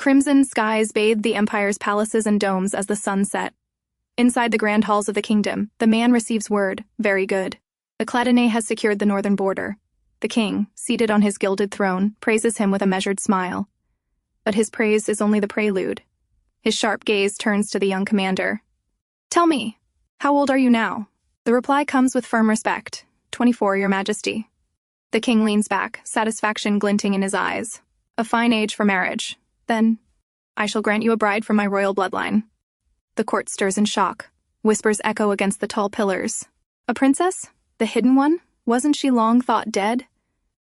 Crimson skies bathed the empire's palaces and domes as the sun set. Inside the grand halls of the kingdom, the man receives word, very good. The Cladinae has secured the northern border. The king, seated on his gilded throne, praises him with a measured smile. But his praise is only the prelude. His sharp gaze turns to the young commander. "Tell me, how old are you now?" The reply comes with firm respect. 24, Your Majesty." The king leans back, satisfaction glinting in his eyes. "A fine age for marriage. Then, I shall grant you a bride from my royal bloodline." The court stirs in shock. Whispers echo against the tall pillars. A princess? The hidden one? Wasn't she long thought dead?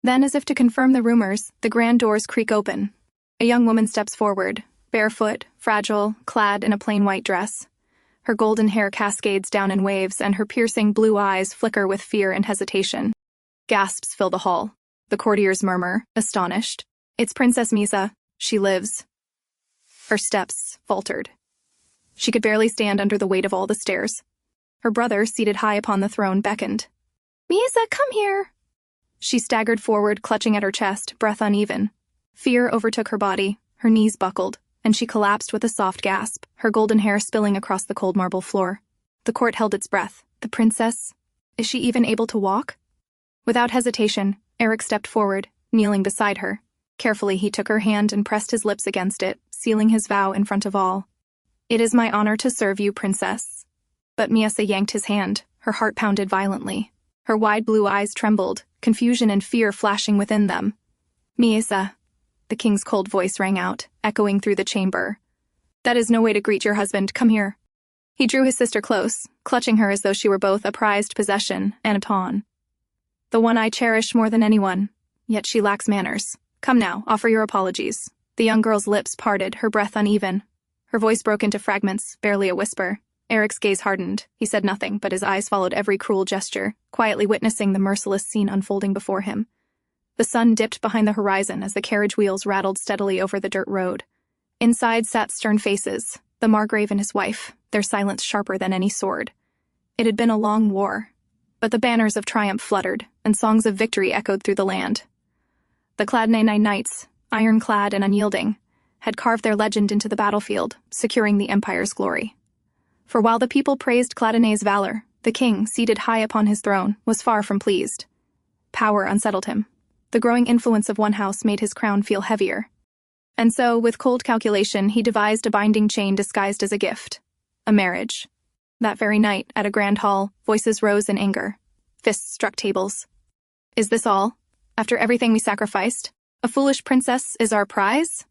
Then, as if to confirm the rumors, the grand doors creak open. A young woman steps forward, barefoot, fragile, clad in a plain white dress. Her golden hair cascades down in waves, and her piercing blue eyes flicker with fear and hesitation. Gasps fill the hall. The courtiers murmur, astonished. "It's Princess Miesa. She lives." Her steps faltered. She could barely stand under the weight of all the stairs. Her brother, seated high upon the throne, beckoned. "Miesa, come here." She staggered forward, clutching at her chest, breath uneven. Fear overtook her body, her knees buckled, and she collapsed with a soft gasp, her golden hair spilling across the cold marble floor. The court held its breath. The princess? Is she even able to walk? Without hesitation, Aerik stepped forward, kneeling beside her. Carefully, he took her hand and pressed his lips against it, sealing his vow in front of all. "It is my honor to serve you, princess." But Miesa yanked his hand. Her heart pounded violently. Her wide blue eyes trembled, confusion and fear flashing within them. "Miesa," the king's cold voice rang out, echoing through the chamber. "That is no way to greet your husband. Come here." He drew his sister close, clutching her as though she were both a prized possession and a pawn. "The one I cherish more than anyone, yet she lacks manners. Come now, offer your apologies." The young girl's lips parted, her breath uneven. Her voice broke into fragments, barely a whisper. Aerik's gaze hardened. He said nothing, but his eyes followed every cruel gesture, quietly witnessing the merciless scene unfolding before him. The sun dipped behind the horizon as the carriage wheels rattled steadily over the dirt road. Inside sat stern faces, the Margrave and his wife, their silence sharper than any sword. It had been a long war, but the banners of triumph fluttered, and songs of victory echoed through the land. The Cladinae knights, ironclad and unyielding, had carved their legend into the battlefield, securing the empire's glory. For while the people praised Cladinae's valor, the king, seated high upon his throne, was far from pleased. Power unsettled him. The growing influence of one house made his crown feel heavier. And so, with cold calculation, he devised a binding chain disguised as a gift. A marriage. That very night, at a grand hall, voices rose in anger. Fists struck tables. "Is this all? After everything we sacrificed? A foolish princess is our prize?"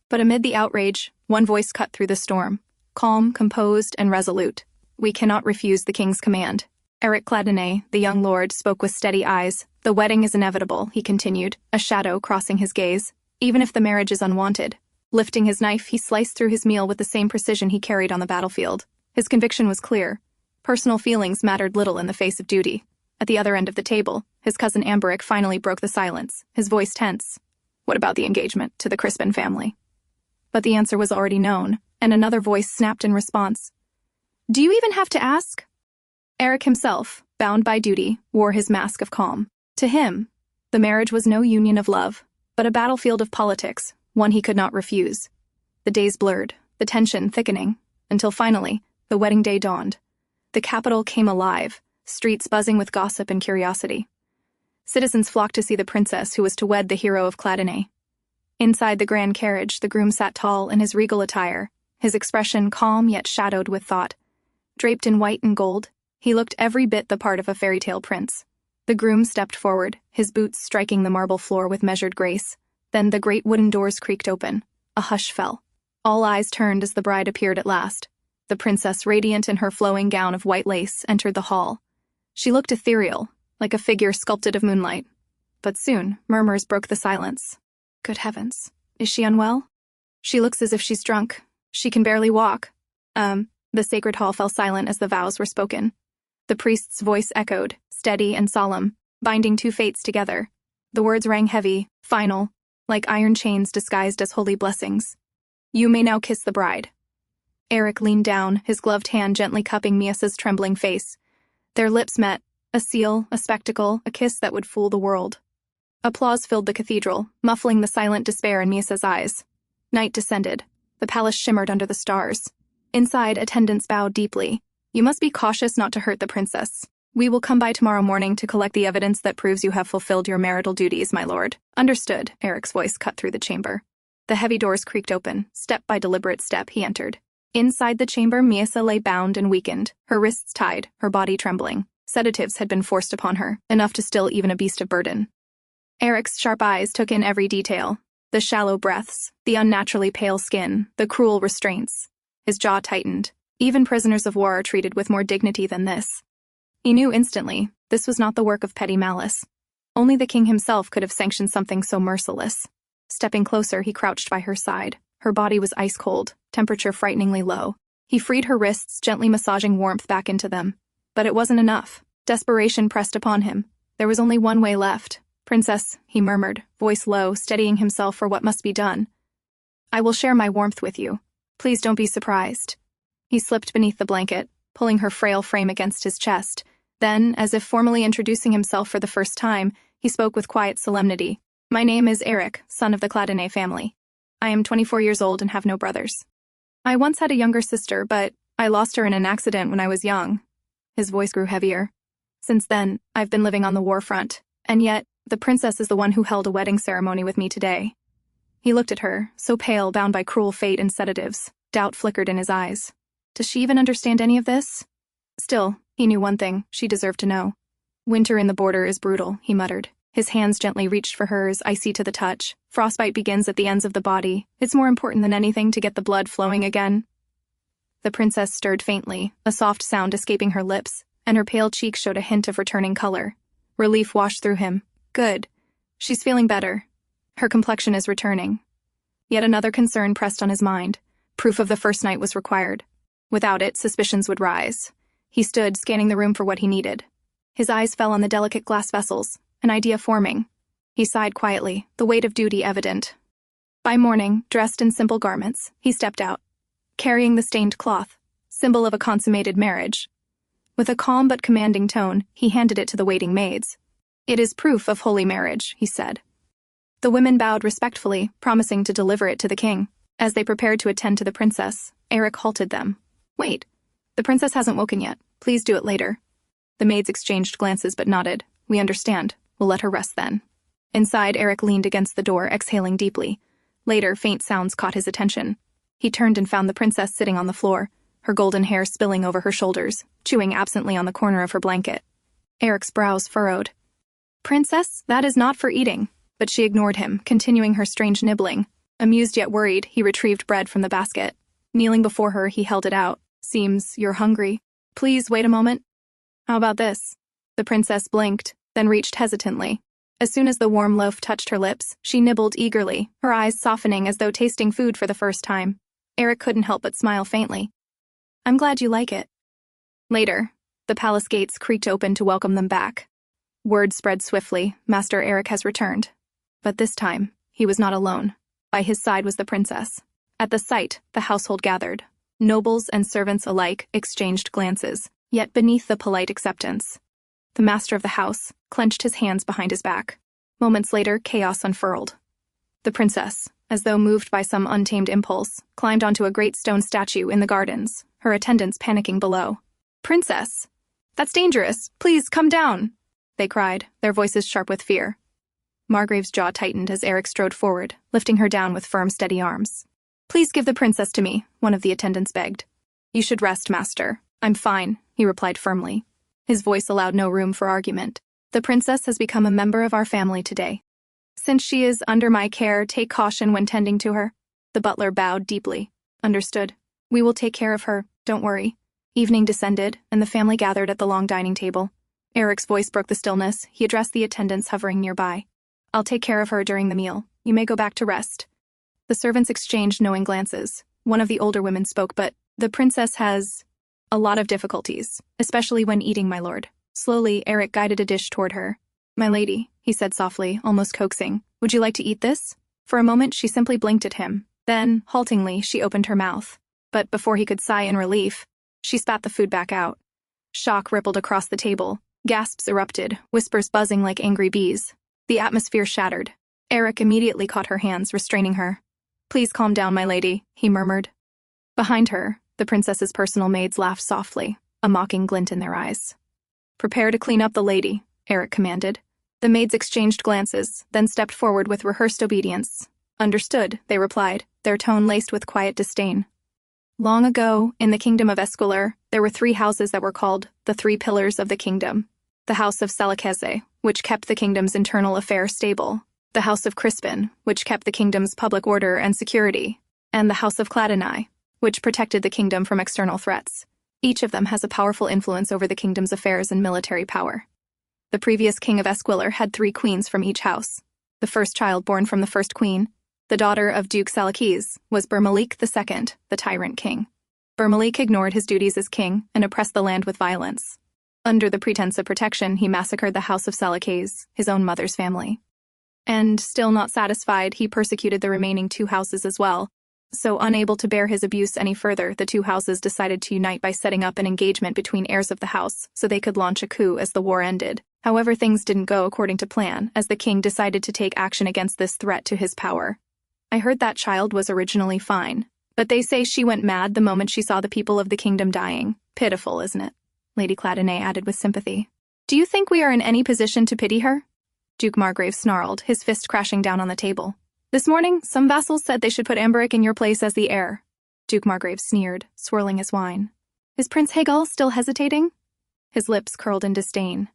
But amid the outrage, one voice cut through the storm. Calm, composed, and resolute. "We cannot refuse the king's command." Aerik Cladinae, the young lord, spoke with steady eyes. "The wedding is inevitable," he continued, a shadow crossing his gaze, "even if the marriage is unwanted." Lifting his knife, he sliced through his meal with the same precision he carried on the battlefield. His conviction was clear. Personal feelings mattered little in the face of duty. At the other end of the table, his cousin Aerik finally broke the silence, his voice tense. "What about the engagement to the Crispin family?" But the answer was already known, and another voice snapped in response. "Do you even have to ask?" Aerik himself, bound by duty, wore his mask of calm. To him, the marriage was no union of love, but a battlefield of politics, one he could not refuse. The days blurred, the tension thickening, until finally, the wedding day dawned. The capital came alive, streets buzzing with gossip and curiosity. Citizens flocked to see the princess who was to wed the hero of Cladinae. Inside the grand carriage, the groom sat tall in his regal attire, his expression calm yet shadowed with thought. Draped in white and gold, he looked every bit the part of a fairy tale prince. The groom stepped forward, his boots striking the marble floor with measured grace. Then the great wooden doors creaked open. A hush fell. All eyes turned as the bride appeared at last. The princess, radiant in her flowing gown of white lace, entered the hall. She looked ethereal, like a figure sculpted of moonlight. But soon, murmurs broke the silence. "Good heavens, is she unwell? She looks as if she's drunk. She can barely walk." The sacred hall fell silent as the vows were spoken. The priest's voice echoed, steady and solemn, binding two fates together. The words rang heavy, final, like iron chains disguised as holy blessings. "You may now kiss the bride." Aerik leaned down, his gloved hand gently cupping Miesa's trembling face. Their lips met, a seal, a spectacle, a kiss that would fool the world. Applause filled the cathedral, muffling the silent despair in Miesa's eyes. Night descended. The palace shimmered under the stars. Inside, attendants bowed deeply. You must be cautious not to hurt the princess. We will come by tomorrow morning to collect the evidence that proves you have fulfilled your marital duties, my lord. Understood, Aerik's voice cut through the chamber. The heavy doors creaked open. Step by deliberate step, he entered. Inside the chamber, Miesa lay bound and weakened, her wrists tied, her body trembling. Sedatives had been forced upon her, enough to still even a beast of burden. Aerik's sharp eyes took in every detail. The shallow breaths, the unnaturally pale skin, the cruel restraints. His jaw tightened. Even prisoners of war are treated with more dignity than this. He knew instantly, this was not the work of petty malice. Only the king himself could have sanctioned something so merciless. Stepping closer, he crouched by her side. Her body was ice cold, temperature frighteningly low. He freed her wrists, gently massaging warmth back into them. But it wasn't enough. Desperation pressed upon him. There was only one way left. Princess, he murmured, voice low, steadying himself for what must be done. I will share my warmth with you. Please don't be surprised. He slipped beneath the blanket, pulling her frail frame against his chest. Then, as if formally introducing himself for the first time, he spoke with quiet solemnity. My name is Aerik, son of the Cladinae family. I am 24 years old and have no brothers. I once had a younger sister, but I lost her in an accident when I was young. His voice grew heavier. Since then, I've been living on the war front, and yet, the princess is the one who held a wedding ceremony with me today. He looked at her, so pale, bound by cruel fate and sedatives. Doubt flickered in his eyes. Does she even understand any of this? Still, he knew one thing, she deserved to know. Winter in the border is brutal, he muttered. His hands gently reached for hers, icy to the touch. Frostbite begins at the ends of the body. It's more important than anything to get the blood flowing again. The princess stirred faintly, a soft sound escaping her lips, and her pale cheek showed a hint of returning color. Relief washed through him. Good. She's feeling better. Her complexion is returning. Yet another concern pressed on his mind. Proof of the first night was required. Without it, suspicions would rise. He stood, scanning the room for what he needed. His eyes fell on the delicate glass vessels, an idea forming. He sighed quietly, the weight of duty evident. By morning, dressed in simple garments, he stepped out, carrying the stained cloth, symbol of a consummated marriage. With a calm but commanding tone, he handed it to the waiting maids. It is proof of holy marriage, he said. The women bowed respectfully, promising to deliver it to the king. As they prepared to attend to the princess, Aerik halted them. Wait, the princess hasn't woken yet. Please do it later. The maids exchanged glances but nodded. We understand. We'll let her rest then. Inside, Aerik leaned against the door, exhaling deeply. Later, faint sounds caught his attention. He turned and found the princess sitting on the floor, her golden hair spilling over her shoulders, chewing absently on the corner of her blanket. Eric's brows furrowed. Princess, that is not for eating. But she ignored him, continuing her strange nibbling. Amused yet worried, he retrieved bread from the basket. Kneeling before her, he held it out. Seems you're hungry. Please wait a moment. How about this? The princess blinked, then reached hesitantly. As soon as the warm loaf touched her lips, she nibbled eagerly, her eyes softening as though tasting food for the first time. Aerik couldn't help but smile faintly. I'm glad you like it. Later, the palace gates creaked open to welcome them back. Word spread swiftly, Master Aerik has returned. But this time, he was not alone. By his side was the princess. At the sight, the household gathered. Nobles and servants alike exchanged glances, yet beneath the polite acceptance. The master of the house clenched his hands behind his back. Moments later, chaos unfurled. The princess, as though moved by some untamed impulse, climbed onto a great stone statue in the gardens, her attendants panicking below. Princess! That's dangerous! Please, come down! They cried, their voices sharp with fear. Margrave's jaw tightened as Aerik strode forward, lifting her down with firm, steady arms. Please give the princess to me, one of the attendants begged. You should rest, master. I'm fine, he replied firmly. His voice allowed no room for argument. The princess has become a member of our family today. Since she is under my care, take caution when tending to her. The butler bowed deeply. Understood. We will take care of her, don't worry. Evening descended, and the family gathered at the long dining table. Aerik's voice broke the stillness. He addressed the attendants hovering nearby. I'll take care of her during the meal. You may go back to rest. The servants exchanged knowing glances. One of the older women spoke, but the princess has a lot of difficulties, especially when eating, my lord. Slowly, Aerik guided a dish toward her. My lady, he said softly, almost coaxing, would you like to eat this? For a moment, she simply blinked at him. Then, haltingly, she opened her mouth. But before he could sigh in relief, she spat the food back out. Shock rippled across the table. Gasps erupted, whispers buzzing like angry bees. The atmosphere shattered. Aerik immediately caught her hands, restraining her. "Please calm down, my lady," he murmured. Behind her, the princess's personal maids laughed softly, a mocking glint in their eyes. "Prepare to clean up the lady," Aerik commanded. The maids exchanged glances, then stepped forward with rehearsed obedience. "Understood," they replied, their tone laced with quiet disdain. Long ago, in the kingdom of Esquillre, there were 3 houses that were called the 3 pillars of the kingdom. The house of Selekeze, which kept the kingdom's internal affairs stable, the house of Crispin, which kept the kingdom's public order and security, and the house of Cladinae, which protected the kingdom from external threats. Each of them has a powerful influence over the kingdom's affairs and military power. The previous king of Esquillre had 3 queens from each house. The first child born from the first queen, the daughter of Duke Selekeze, was Burmalik II, the tyrant king. Burmalik ignored his duties as king and oppressed the land with violence. Under the pretense of protection, he massacred the house of Selekeze, his own mother's family. And, still not satisfied, he persecuted the remaining 2 houses as well. So, unable to bear his abuse any further, the 2 houses decided to unite by setting up an engagement between heirs of the house so they could launch a coup as the war ended. However, things didn't go according to plan, as the king decided to take action against this threat to his power. "I heard that child was originally fine, but they say she went mad the moment she saw the people of the kingdom dying. Pitiful, isn't it?" Lady Cladinae added with sympathy. "Do you think we are in any position to pity her?" Duke Margrave snarled, his fist crashing down on the table. "This morning, some vassals said they should put Aerik in your place as the heir." Duke Margrave sneered, swirling his wine. "Is Prince Hagal still hesitating?" His lips curled in disdain.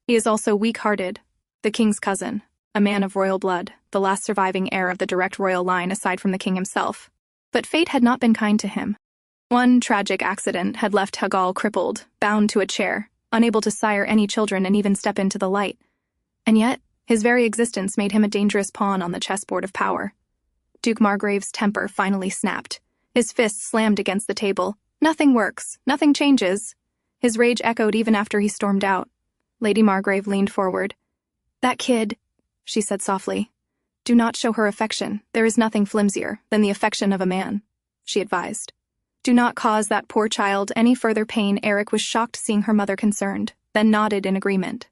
"He is also weak-hearted. The king's cousin, a man of royal blood, the last surviving heir of the direct royal line aside from the king himself. But fate had not been kind to him. One tragic accident had left Hagal crippled, bound to a chair, unable to sire any children and even step into the light. And yet, his very existence made him a dangerous pawn on the chessboard of power." Duke Margrave's temper finally snapped. His fist slammed against the table. "Nothing works. Nothing changes." His rage echoed even after he stormed out. Lady Margrave leaned forward. "That kid," she said softly. "Do not show her affection. There is nothing flimsier than the affection of a man," she advised. "Do not cause that poor child any further pain." Aerik was shocked seeing her mother concerned, then nodded in agreement.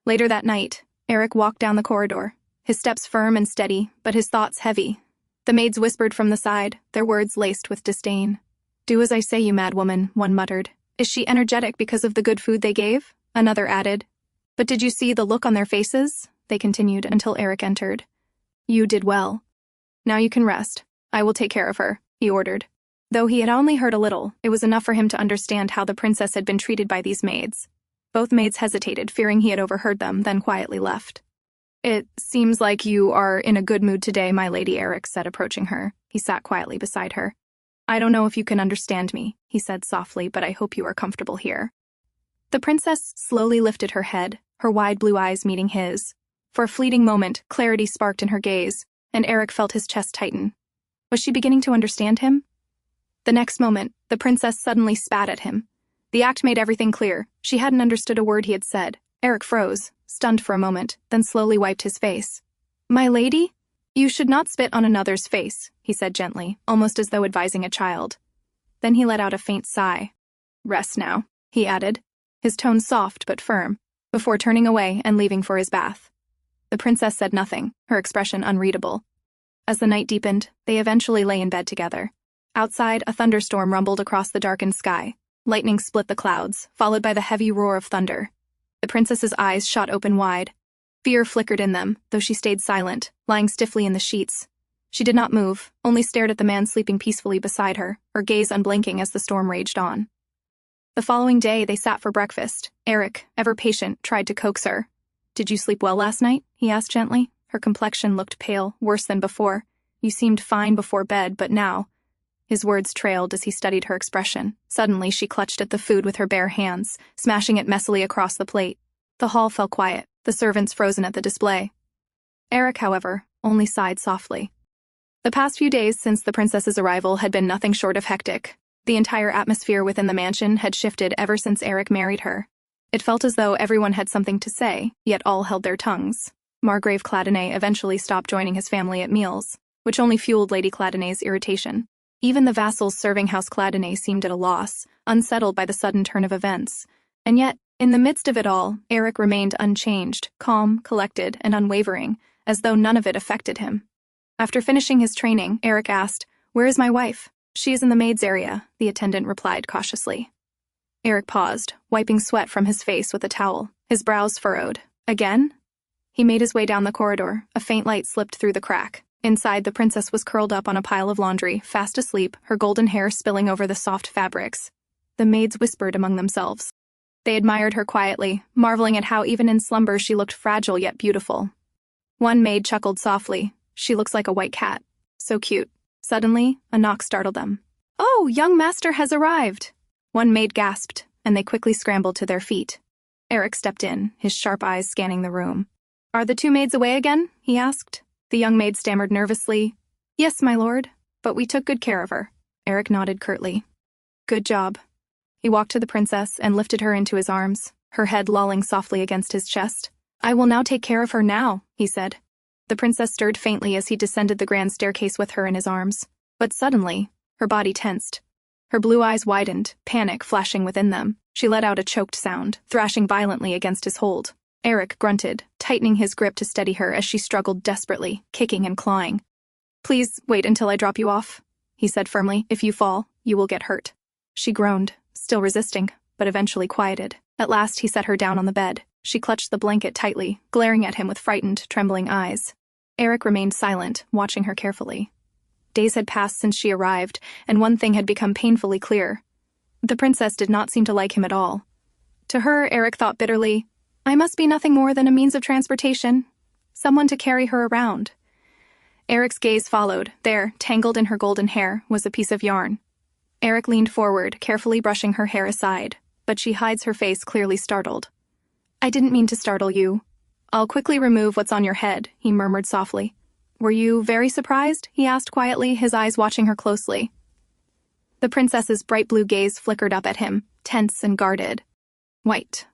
Later that night, Aerik walked down the corridor, his steps firm and steady, but his thoughts heavy. The maids whispered from the side, their words laced with disdain. "Do as I say, you mad woman," one muttered. "Is she energetic because of the good food they gave?" Another added. "But did you see the look on their faces?" They continued until Aerik entered. "You did well. Now you can rest. I will take care of her," he ordered. Though he had only heard a little, it was enough for him to understand how the princess had been treated by these maids. Both maids hesitated, fearing he had overheard them, then quietly left. "It seems like you are in a good mood today, my lady," Aerik said, approaching her. He sat quietly beside her. "I don't know if you can understand me," he said softly, "but I hope you are comfortable here." The princess slowly lifted her head, her wide blue eyes meeting his. For a fleeting moment, clarity sparked in her gaze, and Aerik felt his chest tighten. Was she beginning to understand him? The next moment, the princess suddenly spat at him. The act made everything clear. She hadn't understood a word he had said. Aerik froze, stunned for a moment, then slowly wiped his face. "My lady? You should not spit on another's face," he said gently, almost as though advising a child. Then he let out a faint sigh. "Rest now," he added, his tone soft but firm, before turning away and leaving for his bath. The princess said nothing, her expression unreadable. As the night deepened, they eventually lay in bed together. Outside, a thunderstorm rumbled across the darkened sky. Lightning split the clouds, followed by the heavy roar of thunder. The princess's eyes shot open wide. Fear flickered in them, though she stayed silent, lying stiffly in the sheets. She did not move, only stared at the man sleeping peacefully beside her, her gaze unblinking as the storm raged on. The following day, they sat for breakfast. Aerik, ever patient, tried to coax her. "Did you sleep well last night?" he asked gently. Her complexion looked pale, worse than before. "You seemed fine before bed, but now—" His words trailed as he studied her expression. Suddenly, she clutched at the food with her bare hands, smashing it messily across the plate. The hall fell quiet, the servants frozen at the display. Aerik, however, only sighed softly. The past few days since the princess's arrival had been nothing short of hectic. The entire atmosphere within the mansion had shifted ever since Aerik married her. It felt as though everyone had something to say, yet all held their tongues. Margrave Cladinae eventually stopped joining his family at meals, which only fueled Lady Cladinae's irritation. Even the vassals serving House Cladinae seemed at a loss, unsettled by the sudden turn of events. And yet, in the midst of it all, Aerik remained unchanged, calm, collected, and unwavering, as though none of it affected him. After finishing his training, Aerik asked, "Where is my wife?" "She is in the maids' area," the attendant replied cautiously. Aerik paused, wiping sweat from his face with a towel, his brows furrowed. "Again?" He made his way down the corridor. A faint light slipped through the crack. Inside, the princess was curled up on a pile of laundry, fast asleep, her golden hair spilling over the soft fabrics. The maids whispered among themselves. They admired her quietly, marveling at how even in slumber she looked fragile yet beautiful. One maid chuckled softly. "She looks like a white cat. So cute." Suddenly, a knock startled them. "Oh, young master has arrived!" One maid gasped, and they quickly scrambled to their feet. Aerik stepped in, his sharp eyes scanning the room. "Are the two maids away again?" he asked. The young maid stammered nervously. "Yes, my lord, but we took good care of her." Aerik nodded curtly. "Good job." He walked to the princess and lifted her into his arms, her head lolling softly against his chest. "I will now take care of her now," he said. The princess stirred faintly as he descended the grand staircase with her in his arms. But suddenly, her body tensed. Her blue eyes widened, panic flashing within them. She let out a choked sound, thrashing violently against his hold. Aerik grunted, tightening his grip to steady her as she struggled desperately, kicking and clawing. "Please wait until I drop you off," he said firmly. "If you fall, you will get hurt." She groaned, still resisting, but eventually quieted. At last he set her down on the bed. She clutched the blanket tightly, glaring at him with frightened, trembling eyes. Aerik remained silent, watching her carefully. Days had passed since she arrived, and one thing had become painfully clear. The princess did not seem to like him at all. To her, Aerik thought bitterly, "I must be nothing more than a means of transportation, someone to carry her around." Aerik's gaze followed. There, tangled in her golden hair, was a piece of yarn. Aerik leaned forward, carefully brushing her hair aside, but she hides her face, clearly startled. "I didn't mean to startle you. I'll quickly remove what's on your head," he murmured softly. "Were you very surprised?" he asked quietly, his eyes watching her closely. The princess's bright blue gaze flickered up at him, tense and guarded. "White.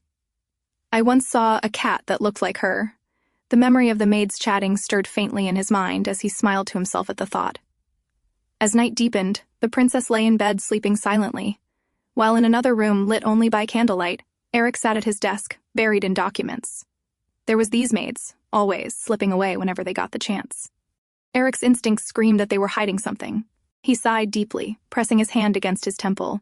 I once saw a cat that looked like her." The memory of the maids chatting stirred faintly in his mind as he smiled to himself at the thought. As night deepened, the princess lay in bed sleeping silently. While in another room lit only by candlelight, Aerik sat at his desk, buried in documents. There was these maids, always, slipping away whenever they got the chance. Aerik's instincts screamed that they were hiding something. He sighed deeply, pressing his hand against his temple.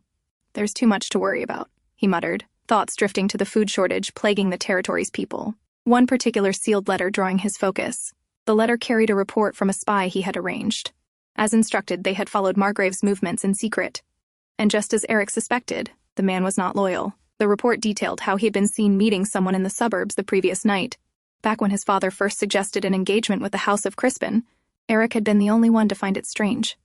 "There's too much to worry about," he muttered, thoughts drifting to the food shortage plaguing the territory's people. One particular sealed letter drawing his focus. The letter carried a report from a spy he had arranged. As instructed, they had followed Margrave's movements in secret. And just as Aerik suspected, the man was not loyal. The report detailed how he had been seen meeting someone in the suburbs the previous night. Back when his father first suggested an engagement with the House of Crispin, Aerik had been the only one to find it strange.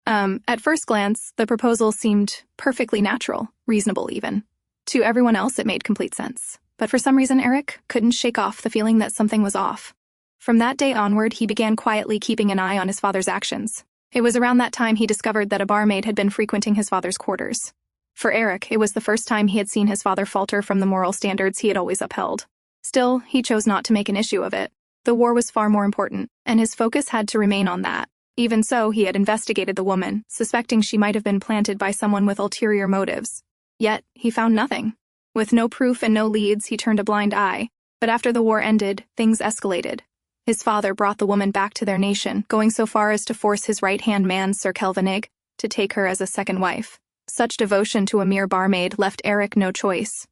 At first glance, the proposal seemed perfectly natural, reasonable even. To everyone else, it made complete sense. But for some reason, Aerik couldn't shake off the feeling that something was off. From that day onward, he began quietly keeping an eye on his father's actions. It was around that time he discovered that a barmaid had been frequenting his father's quarters. For Aerik, it was the first time he had seen his father falter from the moral standards he had always upheld. Still, he chose not to make an issue of it. The war was far more important, and his focus had to remain on that. Even so, he had investigated the woman, suspecting she might have been planted by someone with ulterior motives. Yet, he found nothing. With no proof and no leads, he turned a blind eye. But after the war ended, things escalated. His father brought the woman back to their nation, going so far as to force his right-hand man, Sir Kelvinnig, to take her as a second wife. Such devotion to a mere barmaid left Aerik no choice.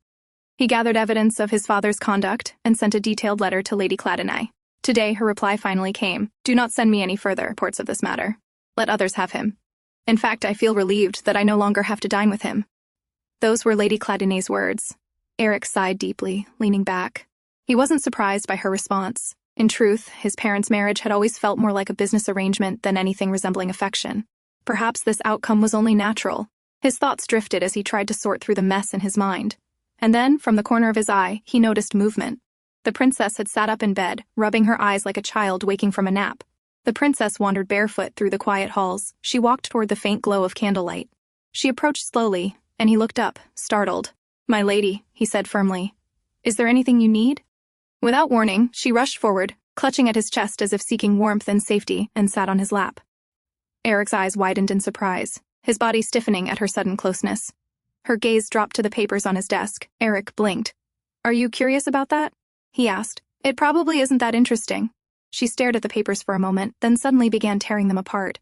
He gathered evidence of his father's conduct and sent a detailed letter to Lady Cladinae. Today, her reply finally came. "Do not send me any further reports of this matter. Let others have him. In fact, I feel relieved that I no longer have to dine with him." Those were Lady Cladinae's words. Aerik sighed deeply, leaning back. He wasn't surprised by her response. In truth, his parents' marriage had always felt more like a business arrangement than anything resembling affection. Perhaps this outcome was only natural. His thoughts drifted as he tried to sort through the mess in his mind. And then, from the corner of his eye, he noticed movement. The princess had sat up in bed, rubbing her eyes like a child waking from a nap. The princess wandered barefoot through the quiet halls. She walked toward the faint glow of candlelight. She approached slowly, and he looked up, startled. "My lady," he said firmly. "Is there anything you need?" Without warning, she rushed forward, clutching at his chest as if seeking warmth and safety, and sat on his lap. Aerik's eyes widened in surprise, his body stiffening at her sudden closeness. Her gaze dropped to the papers on his desk. Aerik blinked. "Are you curious about that?" he asked. "It probably isn't that interesting." She stared at the papers for a moment, then suddenly began tearing them apart.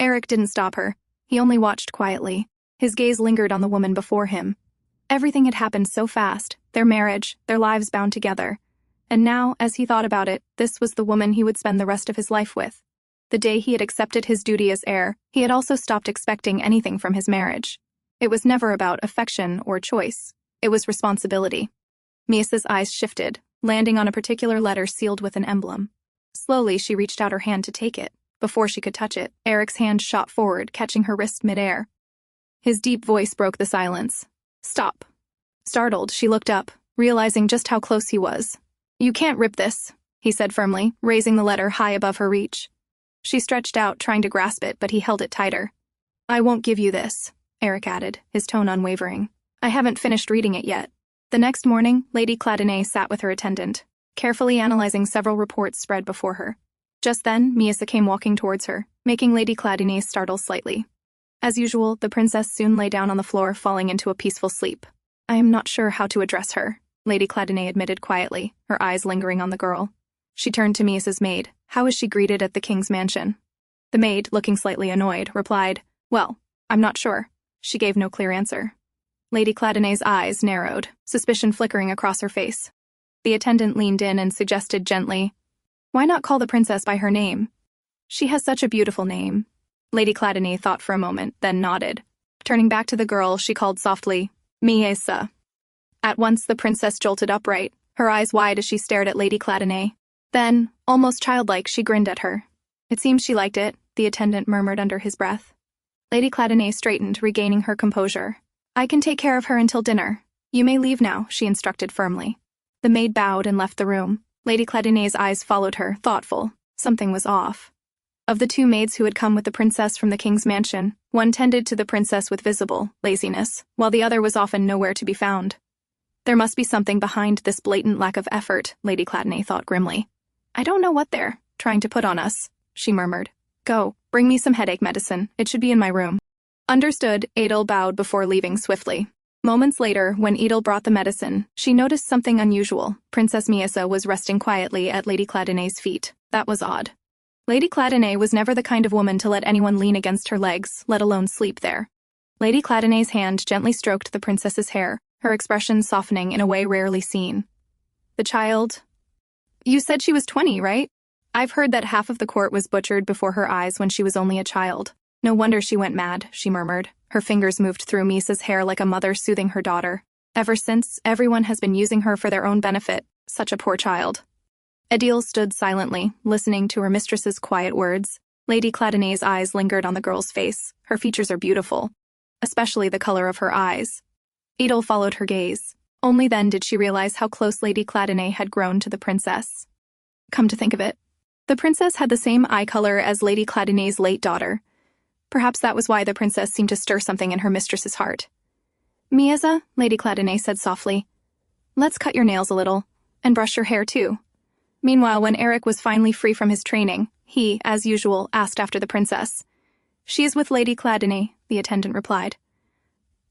Aerik didn't stop her. He only watched quietly. His gaze lingered on the woman before him. Everything had happened so fast, their marriage, their lives bound together. And now, as he thought about it, this was the woman he would spend the rest of his life with. The day he had accepted his duty as heir, he had also stopped expecting anything from his marriage. It was never about affection or choice. It was responsibility. Miesa's eyes shifted, landing on a particular letter sealed with an emblem. Slowly, she reached out her hand to take it. Before she could touch it, Aerik's hand shot forward, catching her wrist midair. His deep voice broke the silence. "Stop." Startled, she looked up, realizing just how close he was. "You can't rip this," he said firmly, raising the letter high above her reach. She stretched out, trying to grasp it, but he held it tighter. "I won't give you this," Aerik added, his tone unwavering. "I haven't finished reading it yet." The next morning, Lady Cladinae sat with her attendant, carefully analyzing several reports spread before her. Just then, Miesa came walking towards her, making Lady Cladinae startle slightly. As usual, the princess soon lay down on the floor, falling into a peaceful sleep. "I am not sure how to address her," Lady Cladinae admitted quietly, her eyes lingering on the girl. She turned to Miesa's maid. "How is she greeted at the king's mansion?" The maid, looking slightly annoyed, replied, "Well, I'm not sure." She gave no clear answer. Lady Cladinae's eyes narrowed, suspicion flickering across her face. The attendant leaned in and suggested gently, "Why not call the princess by her name? She has such a beautiful name." Lady Cladinae thought for a moment, then nodded. Turning back to the girl, she called softly, "Miesa." At once the princess jolted upright, her eyes wide as she stared at Lady Cladinae. Then, almost childlike, she grinned at her. "It seems she liked it," the attendant murmured under his breath. Lady Cladinae straightened, regaining her composure. "I can take care of her until dinner. You may leave now," she instructed firmly. The maid bowed and left the room. Lady Cladinae's eyes followed her, thoughtful. Something was off. Of the two maids who had come with the princess from the king's mansion, one tended to the princess with visible laziness, while the other was often nowhere to be found. There must be something behind this blatant lack of effort, Lady Cladinae thought grimly. "I don't know what they're trying to put on us," she murmured. "Go, bring me some headache medicine. It should be in my room." Understood, Adel bowed before leaving swiftly. Moments later, when Edel brought the medicine, she noticed something unusual. Princess Miesa was resting quietly at Lady Cladinae's feet. That was odd. Lady Cladinae was never the kind of woman to let anyone lean against her legs, let alone sleep there. Lady Cladinae's hand gently stroked the princess's hair, her expression softening in a way rarely seen. "The child... You said she was 20, right? I've heard that half of the court was butchered before her eyes when she was only a child. No wonder she went mad," she murmured. Her fingers moved through Miesa's hair like a mother soothing her daughter. "Ever since, everyone has been using her for their own benefit. Such a poor child." Adil stood silently, listening to her mistress's quiet words. Lady Cladinae's eyes lingered on the girl's face. Her features are beautiful, especially the color of her eyes. Edel followed her gaze. Only then did she realize how close Lady Cladinae had grown to the princess. Come to think of it, the princess had the same eye color as Lady Cladinae's late daughter. Perhaps that was why the princess seemed to stir something in her mistress's heart. "Miesa," Lady Cladinae said softly, "let's cut your nails a little, and brush your hair too." Meanwhile, when Aerik was finally free from his training, he, as usual, asked after the princess. "She is with Lady Cladinae," the attendant replied.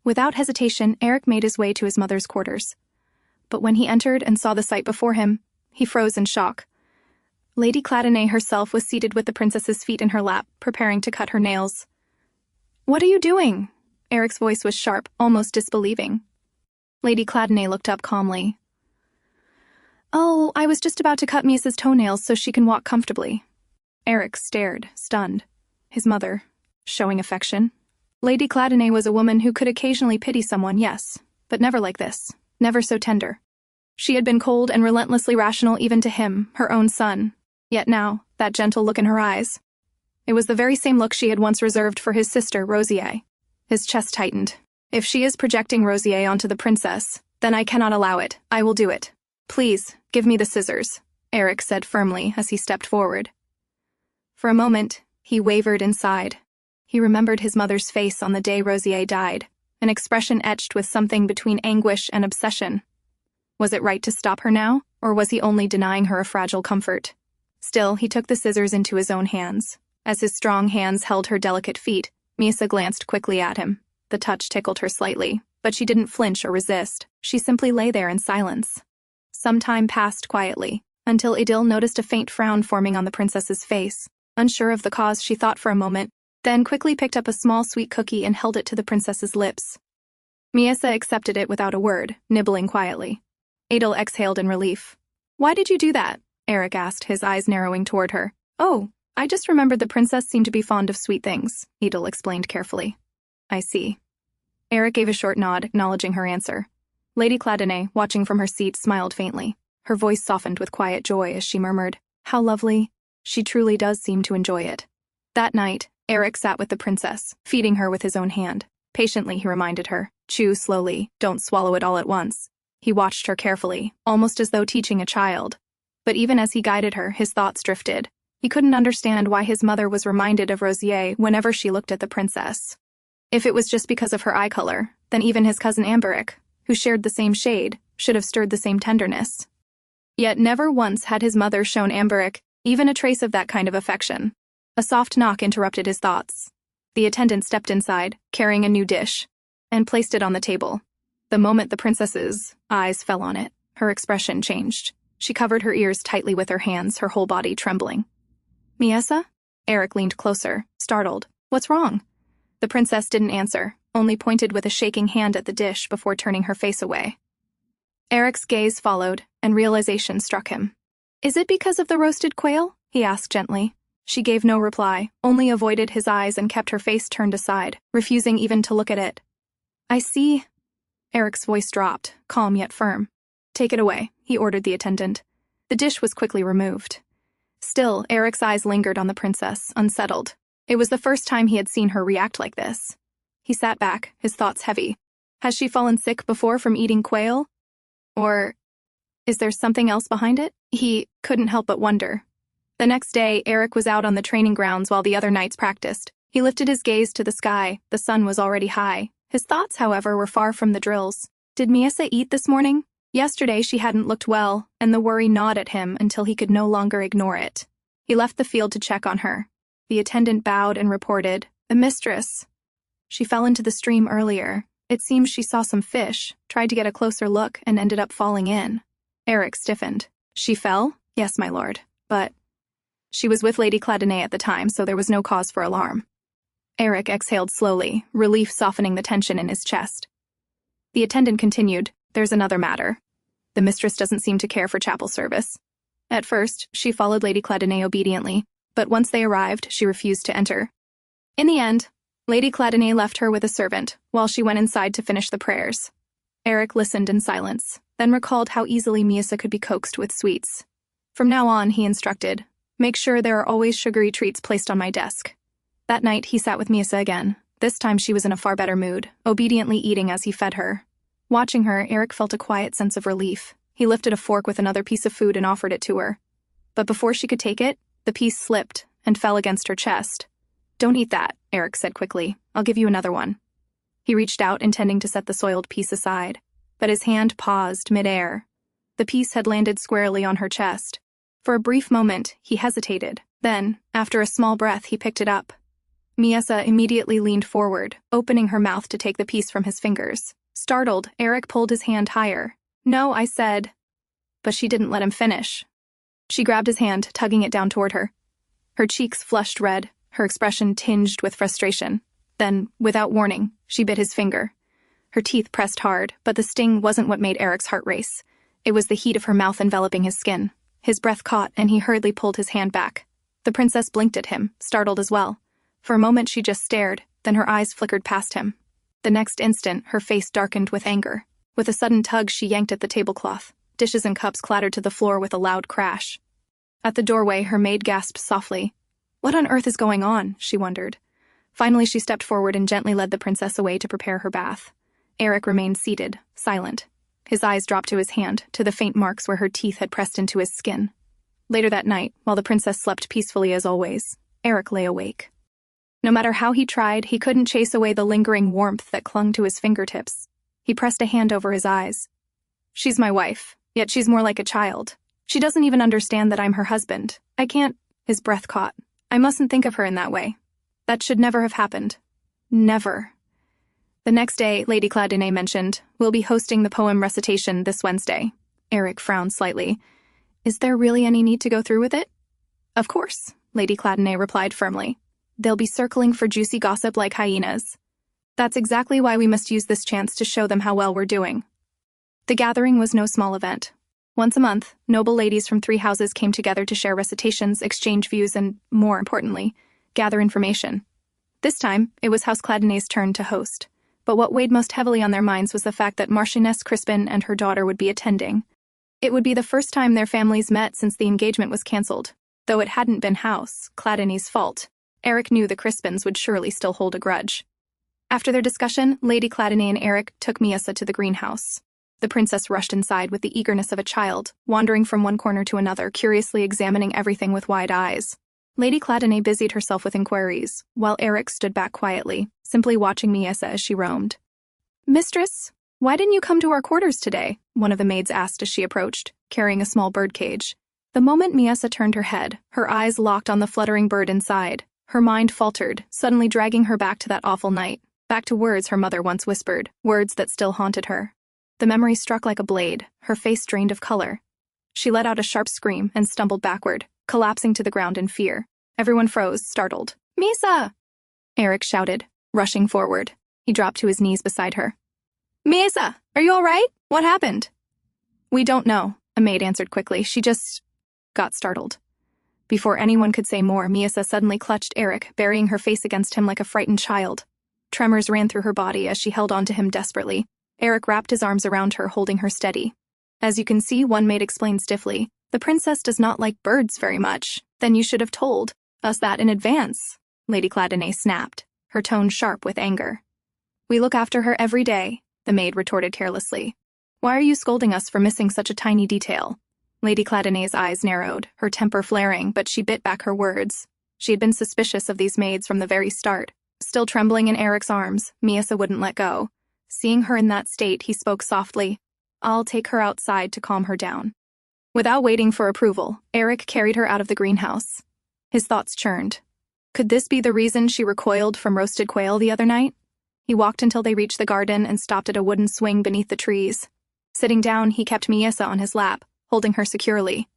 Without hesitation, Aerik made his way to his mother's quarters. But when he entered and saw the sight before him, he froze in shock. Lady Cladinae herself was seated with the princess's feet in her lap, preparing to cut her nails. "What are you doing?" Aerik's voice was sharp, almost disbelieving. Lady Cladinae looked up calmly. "Oh, I was just about to cut Miesa's toenails so she can walk comfortably." Aerik stared, stunned. His mother, showing affection. Lady Cladinae was a woman who could occasionally pity someone, yes, but never like this, never so tender. She had been cold and relentlessly rational even to him, her own son. Yet now, that gentle look in her eyes. It was the very same look she had once reserved for his sister, Rosier. His chest tightened. "If she is projecting Rosier onto the princess, then I cannot allow it. I will do it. Please, give me the scissors," Aerik said firmly as he stepped forward. For a moment, he wavered inside. He remembered his mother's face on the day Rosier died, an expression etched with something between anguish and obsession. Was it right to stop her now, or was he only denying her a fragile comfort? Still, he took the scissors into his own hands. As his strong hands held her delicate feet, Miesa glanced quickly at him. The touch tickled her slightly, but she didn't flinch or resist. She simply lay there in silence. Some time passed quietly. until Adil noticed a faint frown forming on the princess's face. Unsure of the cause, she thought for a moment, then quickly picked up a small sweet cookie and held it to the princess's lips. Miesa accepted it without a word, nibbling quietly. Adil exhaled in relief. "Why did you do that?" Aerik asked, his eyes narrowing toward her. "Oh, I just remembered the princess seemed to be fond of sweet things," Adil explained carefully. "I see." Aerik gave a short nod, acknowledging her answer. Lady Cladinae, watching from her seat, smiled faintly. Her voice softened with quiet joy as she murmured, "How lovely. She truly does seem to enjoy it." That night, Aerik sat with the princess, feeding her with his own hand. Patiently, he reminded her, "Chew slowly, don't swallow it all at once." He watched her carefully, almost as though teaching a child. But even as he guided her, his thoughts drifted. He couldn't understand why his mother was reminded of Rosier whenever she looked at the princess. If it was just because of her eye color, then even his cousin Aerik, who shared the same shade, should have stirred the same tenderness. Yet never once had his mother shown Aerik even a trace of that kind of affection. A soft knock interrupted his thoughts. The attendant stepped inside, carrying a new dish, and placed it on the table. The moment the princess's eyes fell on it, her expression changed. She covered her ears tightly with her hands, her whole body trembling. "Miesa?" Aerik leaned closer, startled. "What's wrong?" The princess didn't answer, only pointed with a shaking hand at the dish before turning her face away. Eric's gaze followed, and realization struck him. "Is it because of the roasted quail?" he asked gently. She gave no reply, only avoided his eyes and kept her face turned aside, refusing even to look at it. "I see." Eric's voice dropped, calm yet firm. "Take it away," he ordered the attendant. The dish was quickly removed. Still, Eric's eyes lingered on the princess, unsettled. It was the first time he had seen her react like this. He sat back, his thoughts heavy. Has she fallen sick before from eating quail? Or is there something else behind it? He couldn't help but wonder. The next day, Aerik was out on the training grounds while the other knights practiced. He lifted his gaze to the sky. The sun was already high. His thoughts, however, were far from the drills. Did Miesa eat this morning? Yesterday she hadn't looked well, and the worry gnawed at him until he could no longer ignore it. He left the field to check on her. The attendant bowed and reported, "The mistress. She fell into the stream earlier. It seems she saw some fish, tried to get a closer look, and ended up falling in." Aerik stiffened. "She fell?" "Yes, my lord. But she was with Lady Cladinae at the time, so there was no cause for alarm." Aerik exhaled slowly, relief softening the tension in his chest. The attendant continued, "There's another matter. The mistress doesn't seem to care for chapel service. At first, she followed Lady Cladinae obediently, but once they arrived, she refused to enter. In the end, Lady Cladinae left her with a servant, while she went inside to finish the prayers. Aerik listened in silence, then recalled how easily Miesa could be coaxed with sweets. From now on, he instructed, "Make sure there are always sugary treats placed on my desk." That night, he sat with Miesa again. This time she was in a far better mood, obediently eating as he fed her. Watching her, Aerik felt a quiet sense of relief. He lifted a fork with another piece of food and offered it to her. But before she could take it, the piece slipped and fell against her chest. "Don't eat that," Aerik said quickly. "I'll give you another one." He reached out, intending to set the soiled piece aside, but his hand paused mid-air. The piece had landed squarely on her chest. For a brief moment, he hesitated. Then, after a small breath, he picked it up. Miesa immediately leaned forward, opening her mouth to take the piece from his fingers. Startled, Aerik pulled his hand higher. "No," I said. But she didn't let him finish. She grabbed his hand, tugging it down toward her. Her cheeks flushed red, her expression tinged with frustration. Then, without warning, she bit his finger. Her teeth pressed hard, but the sting wasn't what made Eric's heart race. It was the heat of her mouth enveloping his skin. His breath caught, and he hurriedly pulled his hand back. The princess blinked at him, startled as well. For a moment she just stared, then her eyes flickered past him. The next instant, her face darkened with anger. With a sudden tug, she yanked at the tablecloth. Dishes and cups clattered to the floor with a loud crash. At the doorway, her maid gasped softly. What on earth is going on? She wondered. Finally, she stepped forward and gently led the princess away to prepare her bath. Aerik remained seated, silent. His eyes dropped to his hand, to the faint marks where her teeth had pressed into his skin. Later that night, while the princess slept peacefully as always, Aerik lay awake. No matter how he tried, he couldn't chase away the lingering warmth that clung to his fingertips. He pressed a hand over his eyes. She's my wife, yet she's more like a child. She doesn't even understand that I'm her husband. I can't— His breath caught. I mustn't think of her in that way. That should never have happened. Never. The next day, Lady Cladinae mentioned, "We'll be hosting the poem recitation this Wednesday." Aerik frowned slightly. Is there really any need to go through with it? Of course, Lady Cladinae replied firmly. They'll be circling for juicy gossip like hyenas. That's exactly why we must use this chance to show them how well we're doing. The gathering was no small event. Once a month, noble ladies from 3 houses came together to share recitations, exchange views, and, more importantly, gather information. This time, it was House Cladinae's turn to host. But what weighed most heavily on their minds was the fact that Marchioness Crispin and her daughter would be attending. It would be the first time their families met since the engagement was cancelled. Though it hadn't been House Cladinae's fault, Aerik knew the Crispins would surely still hold a grudge. After their discussion, Lady Cladinae and Aerik took Miesa to the greenhouse. The princess rushed inside with the eagerness of a child, wandering from one corner to another, curiously examining everything with wide eyes. Lady Cladinae busied herself with inquiries, while Aerik stood back quietly, simply watching Miesa as she roamed. "Mistress, why didn't you come to our quarters today?" one of the maids asked as she approached, carrying a small birdcage. The moment Miesa turned her head, her eyes locked on the fluttering bird inside. Her mind faltered, suddenly dragging her back to that awful night, back to words her mother once whispered, words that still haunted her. The memory struck like a blade, her face drained of color. She let out a sharp scream and stumbled backward, collapsing to the ground in fear. Everyone froze, startled. "Miesa!" Aerik shouted, rushing forward. He dropped to his knees beside her. "Miesa, are you all right? What happened?" "We don't know," a maid answered quickly. "She just got startled." Before anyone could say more, Miesa suddenly clutched Aerik, burying her face against him like a frightened child. Tremors ran through her body as she held onto him desperately. Aerik wrapped his arms around her, holding her steady. "As you can see," one maid explained stiffly, "the princess does not like birds very much. Then you should have told us that in advance," Lady Cladinae snapped, her tone sharp with anger. "We look after her every day," the maid retorted carelessly. "Why are you scolding us for missing such a tiny detail?" Lady Cladinae's eyes narrowed, her temper flaring, but she bit back her words. She had been suspicious of these maids from the very start. Still trembling in Aerik's arms, Miesa wouldn't let go. Seeing her in that state, he spoke softly. "I'll take her outside to calm her down." Without waiting for approval, Aerik carried her out of the greenhouse. His thoughts churned. Could this be the reason she recoiled from roasted quail the other night? He walked until they reached the garden and stopped at a wooden swing beneath the trees. Sitting down, he kept Miesa on his lap, holding her securely.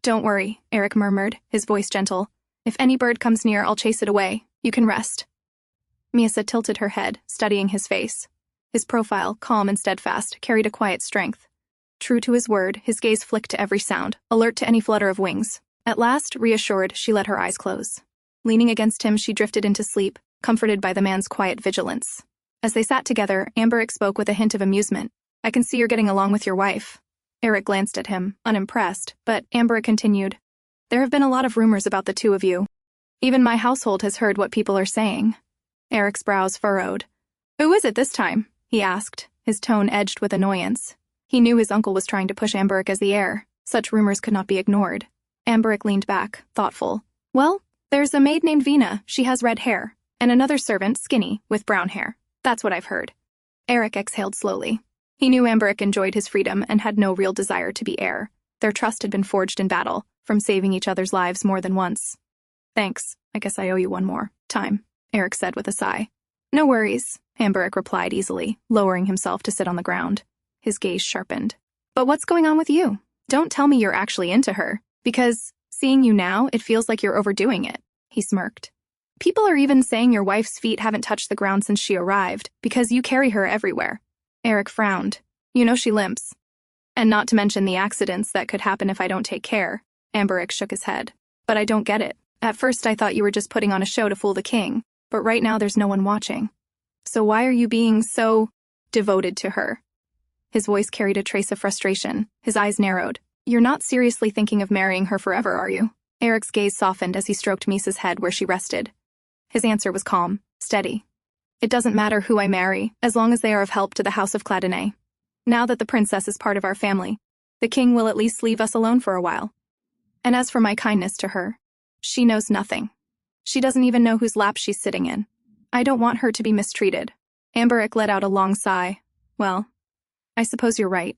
"Don't worry," Aerik murmured, his voice gentle. "If any bird comes near, I'll chase it away. You can rest." Miesa tilted her head, studying his face. His profile, calm and steadfast, carried a quiet strength. True to his word, his gaze flicked to every sound, alert to any flutter of wings. At last, reassured, she let her eyes close. Leaning against him, she drifted into sleep, comforted by the man's quiet vigilance. As they sat together, Aerik spoke with a hint of amusement. "I can see you're getting along with your wife." Aerik glanced at him, unimpressed, but Aerik continued. "There have been a lot of rumors about the two of you. Even my household has heard what people are saying." Aerik's brows furrowed. "Who is it this time?" he asked, his tone edged with annoyance. He knew his uncle was trying to push Aerik as the heir. Such rumors could not be ignored. Aerik leaned back, thoughtful. "Well, there's a maid named Vina, she has red hair, and another servant, skinny, with brown hair. That's what I've heard." Aerik exhaled slowly. He knew Aerik enjoyed his freedom and had no real desire to be heir. Their trust had been forged in battle, from saving each other's lives more than once. "Thanks, I guess I owe you one more time," Aerik said with a sigh. "No worries," Aerik replied easily, lowering himself to sit on the ground. His gaze sharpened. "But what's going on with you? Don't tell me you're actually into her, because, seeing you now, it feels like you're overdoing it," he smirked. "People are even saying your wife's feet haven't touched the ground since she arrived, because you carry her everywhere." Aerik frowned. "You know she limps. And not to mention the accidents that could happen if I don't take care." Aerik shook his head. "But I don't get it. At first I thought you were just putting on a show to fool the king, but right now there's no one watching. So why are you being so devoted to her?" His voice carried a trace of frustration. His eyes narrowed. "You're not seriously thinking of marrying her forever, are you?" Aerik's gaze softened as he stroked Miesa's head where she rested. His answer was calm, steady. "It doesn't matter who I marry, as long as they are of help to the House of Cladinae. Now that the princess is part of our family, the king will at least leave us alone for a while. And as for my kindness to her, she knows nothing. She doesn't even know whose lap she's sitting in. I don't want her to be mistreated." Aerik let out a long sigh. "Well, I suppose you're right."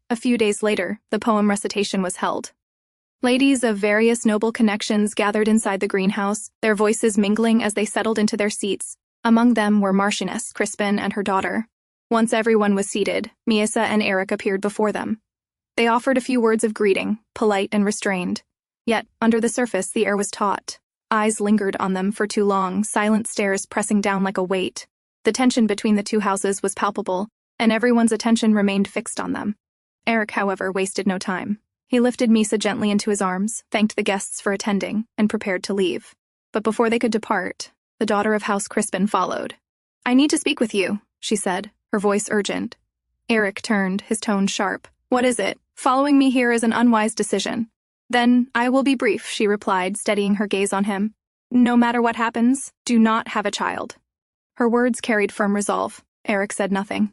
A few days later, the poem recitation was held. Ladies of various noble connections gathered inside the greenhouse, their voices mingling as they settled into their seats. Among them were Marchioness Crispin and her daughter. Once everyone was seated, Miesa and Aerik appeared before them. They offered a few words of greeting, polite and restrained. Yet, under the surface, the air was taut. Eyes lingered on them for too long, silent stares pressing down like a weight. The tension between the two houses was palpable, and everyone's attention remained fixed on them. Aerik, however, wasted no time. He lifted Miesa gently into his arms, thanked the guests for attending, and prepared to leave. But before they could depart, the daughter of House Crispin followed. "I need to speak with you," she said, her voice urgent. Aerik turned, his tone sharp. "What is it? Following me here is an unwise decision." "Then I will be brief," she replied, steadying her gaze on him. "No matter what happens, do not have a child." Her words carried firm resolve. Aerik said nothing.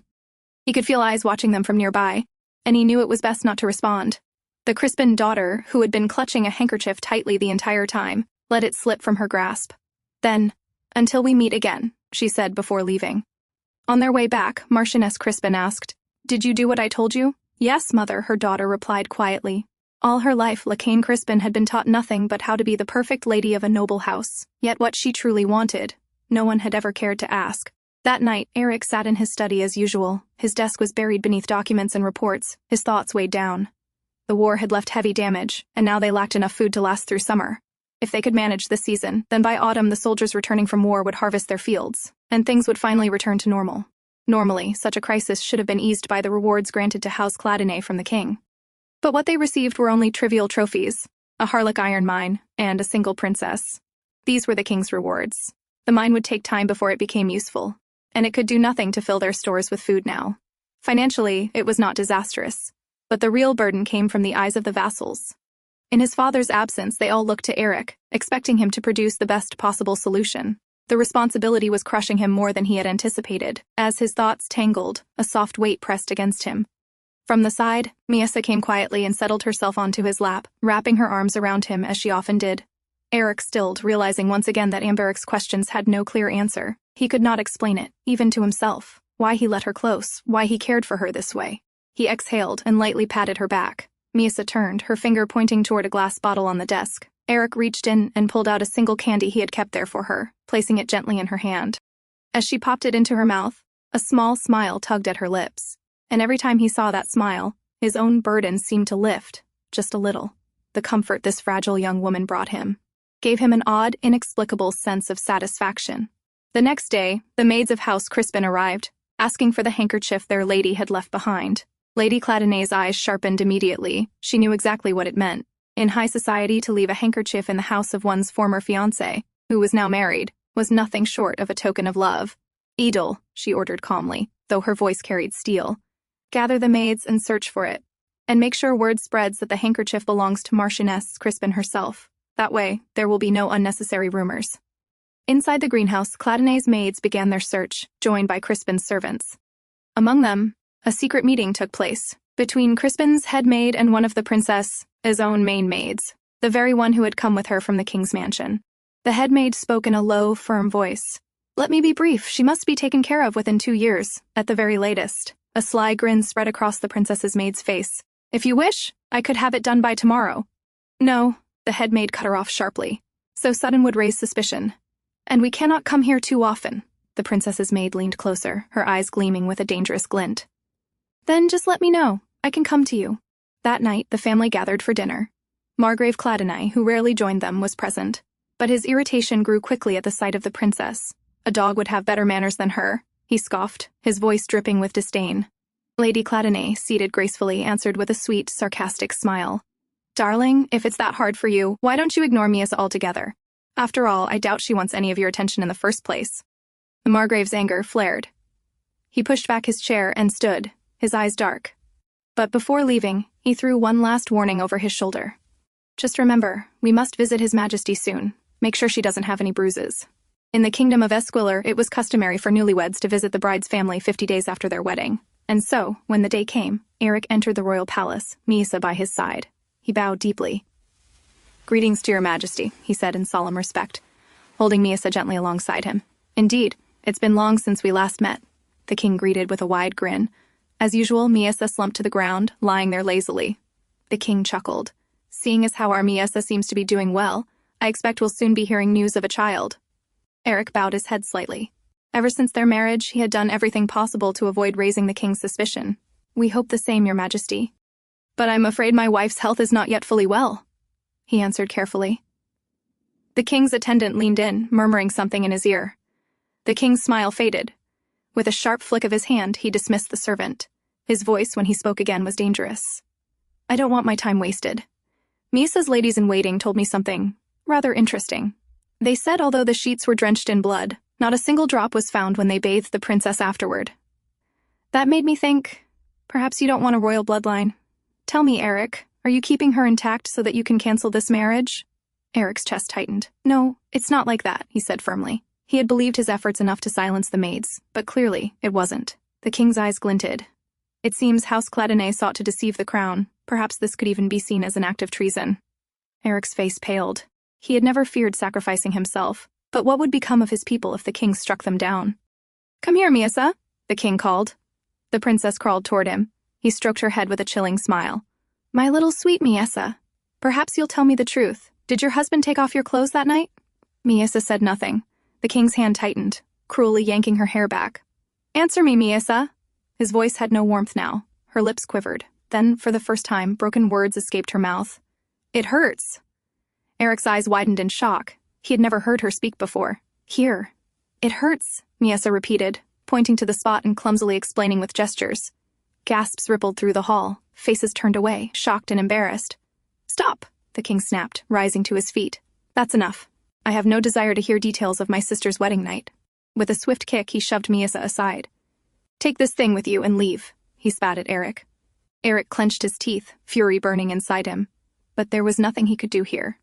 He could feel eyes watching them from nearby, and he knew it was best not to respond. The Crispin daughter, who had been clutching a handkerchief tightly the entire time, let it slip from her grasp. "Then, until we meet again," she said before leaving. On their way back, Marchioness Crispin asked, "Did you do what I told you?" "Yes, mother," her daughter replied quietly. All her life, Lacane Crispin had been taught nothing but how to be the perfect lady of a noble house. Yet what she truly wanted, no one had ever cared to ask. That night, Aerik sat in his study as usual. His desk was buried beneath documents and reports, his thoughts weighed down. The war had left heavy damage, and now they lacked enough food to last through summer. If they could manage this season, then by autumn the soldiers returning from war would harvest their fields, and things would finally return to normal. Normally, such a crisis should have been eased by the rewards granted to House Cladinae from the king. But what they received were only trivial trophies, a Harlech iron mine, and a single princess. These were the king's rewards. The mine would take time before it became useful, and it could do nothing to fill their stores with food now. Financially, it was not disastrous, but the real burden came from the eyes of the vassals. In his father's absence, they all looked to Aerik, expecting him to produce the best possible solution. The responsibility was crushing him more than he had anticipated. As his thoughts tangled, a soft weight pressed against him. From the side, Miesa came quietly and settled herself onto his lap, wrapping her arms around him as she often did. Aerik stilled, realizing once again that Amberic's questions had no clear answer. He could not explain it, even to himself. Why he let her close, why he cared for her this way. He exhaled and lightly patted her back. Miesa turned, her finger pointing toward a glass bottle on the desk. Aerik reached in and pulled out a single candy he had kept there for her, placing it gently in her hand. As she popped it into her mouth, a small smile tugged at her lips. And every time he saw that smile, his own burden seemed to lift, just a little. The comfort this fragile young woman brought him gave him an odd, inexplicable sense of satisfaction. The next day, the maids of House Crispin arrived, asking for the handkerchief their lady had left behind. Lady Cladinae's eyes sharpened immediately. She knew exactly what it meant. In high society, to leave a handkerchief in the house of one's former fiancé, who was now married, was nothing short of a token of love. "Edel," she ordered calmly, though her voice carried steel. "Gather the maids and search for it. And make sure word spreads that the handkerchief belongs to Marchioness Crispin herself. That way, there will be no unnecessary rumors." Inside the greenhouse, Cladinae's maids began their search, joined by Crispin's servants. Among them, a secret meeting took place between Crispin's head maid and one of the princess's own main maids, the very one who had come with her from the king's mansion. The head maid spoke in a low, firm voice. "Let me be brief. She must be taken care of within 2 years, at the very latest." A sly grin spread across the princess's maid's face. "If you wish, I could have it done by tomorrow." "No," the head maid cut her off sharply. "So sudden would raise suspicion. And we cannot come here too often." The princess's maid leaned closer, her eyes gleaming with a dangerous glint. "Then just let me know. I can come to you." That night, the family gathered for dinner. Margrave Cladinae, who rarely joined them, was present. But his irritation grew quickly at the sight of the princess. A dog would have better manners than her, he scoffed, his voice dripping with disdain. Lady Cladinae, seated gracefully, answered with a sweet, sarcastic smile. "Darling, if it's that hard for you, why don't you ignore Miesa altogether? After all, I doubt she wants any of your attention in the first place." The Margrave's anger flared. He pushed back his chair and stood, his eyes dark. But before leaving, he threw one last warning over his shoulder. "Just remember, we must visit His Majesty soon. Make sure she doesn't have any bruises." In the kingdom of Esquillre, it was customary for newlyweds to visit the bride's family 50 days after their wedding. And so, when the day came, Aerik entered the royal palace, Miesa by his side. He bowed deeply. "Greetings to your majesty," he said in solemn respect, holding Miesa gently alongside him. "Indeed, it's been long since we last met," the king greeted with a wide grin. As usual, Miesa slumped to the ground, lying there lazily. The king chuckled. "Seeing as how our Miesa seems to be doing well, I expect we'll soon be hearing news of a child." Aerik bowed his head slightly. Ever since their marriage, he had done everything possible to avoid raising the king's suspicion. "We hope the same, your majesty." But I'm afraid my wife's health is not yet fully well, he answered carefully. The king's attendant leaned in, murmuring something in his ear. The king's smile faded. With a sharp flick of his hand, he dismissed the servant. His voice, when he spoke again, was dangerous. I don't want my time wasted. Miesa's ladies-in-waiting told me something rather interesting. They said although the sheets were drenched in blood, not a single drop was found when they bathed the princess afterward. That made me think, perhaps you don't want a royal bloodline. Tell me, Aerik, are you keeping her intact so that you can cancel this marriage? Eric's chest tightened. No, it's not like that, he said firmly. He had believed his efforts enough to silence the maids, but clearly it wasn't. The king's eyes glinted. It seems House Cladinae sought to deceive the crown. Perhaps this could even be seen as an act of treason. Eric's face paled. He had never feared sacrificing himself, but what would become of his people if the king struck them down? Come here, Miesa, the king called. The princess crawled toward him. He stroked her head with a chilling smile. My little sweet Miesa, perhaps you'll tell me the truth. Did your husband take off your clothes that night? Miesa said nothing. The king's hand tightened, cruelly yanking her hair back. Answer me, Miesa. His voice had no warmth now. Her lips quivered. Then, for the first time, broken words escaped her mouth. It hurts. Eric's eyes widened in shock. He had never heard her speak before. Here. It hurts, Miesa repeated, pointing to the spot and clumsily explaining with gestures. Gasps rippled through the hall. Faces turned away, shocked and embarrassed. Stop, the king snapped, rising to his feet. That's enough. I have no desire to hear details of my sister's wedding night. With a swift kick, he shoved Miesa aside. Take this thing with you and leave, he spat at Aerik. Aerik clenched his teeth, fury burning inside him. But there was nothing he could do here.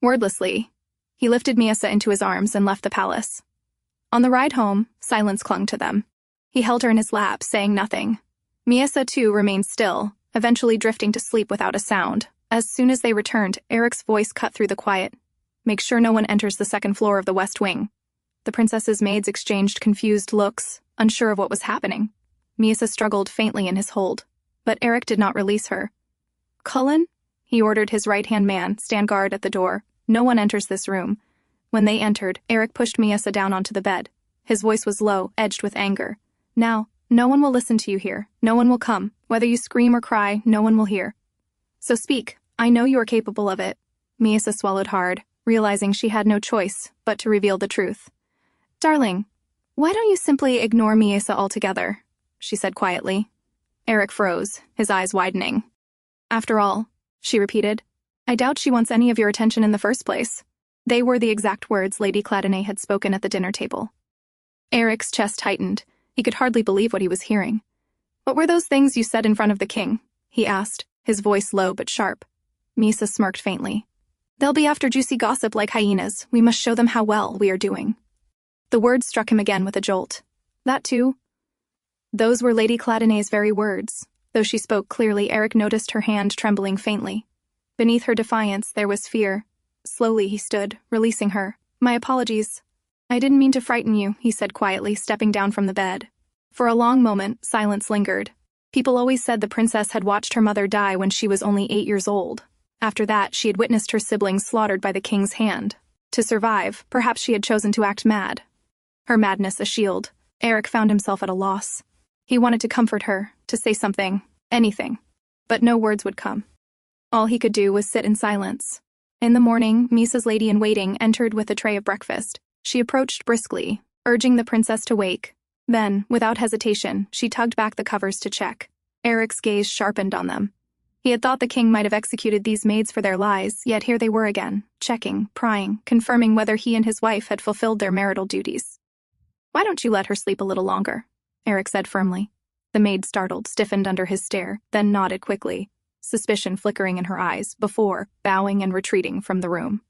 Wordlessly, he lifted Miesa into his arms and left the palace. On the ride home, silence clung to them. He held her in his lap, saying nothing. Miesa, too, remained still, eventually drifting to sleep without a sound. As soon as they returned, Eric's voice cut through the quiet. Make sure no one enters the second floor of the west wing. The princess's maids exchanged confused looks, unsure of what was happening. Miesa struggled faintly in his hold, but Aerik did not release her. Cullen? He ordered his right-hand man, stand guard at the door. No one enters this room. When they entered, Aerik pushed Miesa down onto the bed. His voice was low, edged with anger. Now, no one will listen to you here. No one will come. Whether you scream or cry, no one will hear. So speak. I know you are capable of it. Miesa swallowed hard, realizing she had no choice but to reveal the truth. Darling, why don't you simply ignore Miesa altogether? She said quietly. Aerik froze, his eyes widening. After all, she repeated, I doubt she wants any of your attention in the first place. They were the exact words Lady Cladinae had spoken at the dinner table. Eric's chest tightened. He could hardly believe what he was hearing. What were those things you said in front of the king? He asked, his voice low but sharp. Miesa smirked faintly. They'll be after juicy gossip like hyenas. We must show them how well we are doing. The words struck him again with a jolt. That too? Those were Lady Cladinae's very words. Though she spoke clearly, Aerik noticed her hand trembling faintly. Beneath her defiance, there was fear. Slowly he stood, releasing her. My apologies. I didn't mean to frighten you, he said quietly, stepping down from the bed. For a long moment, silence lingered. People always said the princess had watched her mother die when she was only 8 years old. After that, she had witnessed her siblings slaughtered by the king's hand. To survive, perhaps she had chosen to act mad. Her madness a shield, Aerik found himself at a loss. He wanted to comfort her, to say something, anything. But no words would come. All he could do was sit in silence. In the morning, Miesa's lady-in-waiting entered with a tray of breakfast. She approached briskly, urging the princess to wake. Then, without hesitation, she tugged back the covers to check. Eric's gaze sharpened on them. He had thought the king might have executed these maids for their lies, yet here they were again, checking, prying, confirming whether he and his wife had fulfilled their marital duties. Why don't you let her sleep a little longer? Aerik said firmly. The maid startled, stiffened under his stare, then nodded quickly, suspicion flickering in her eyes, before bowing and retreating from the room.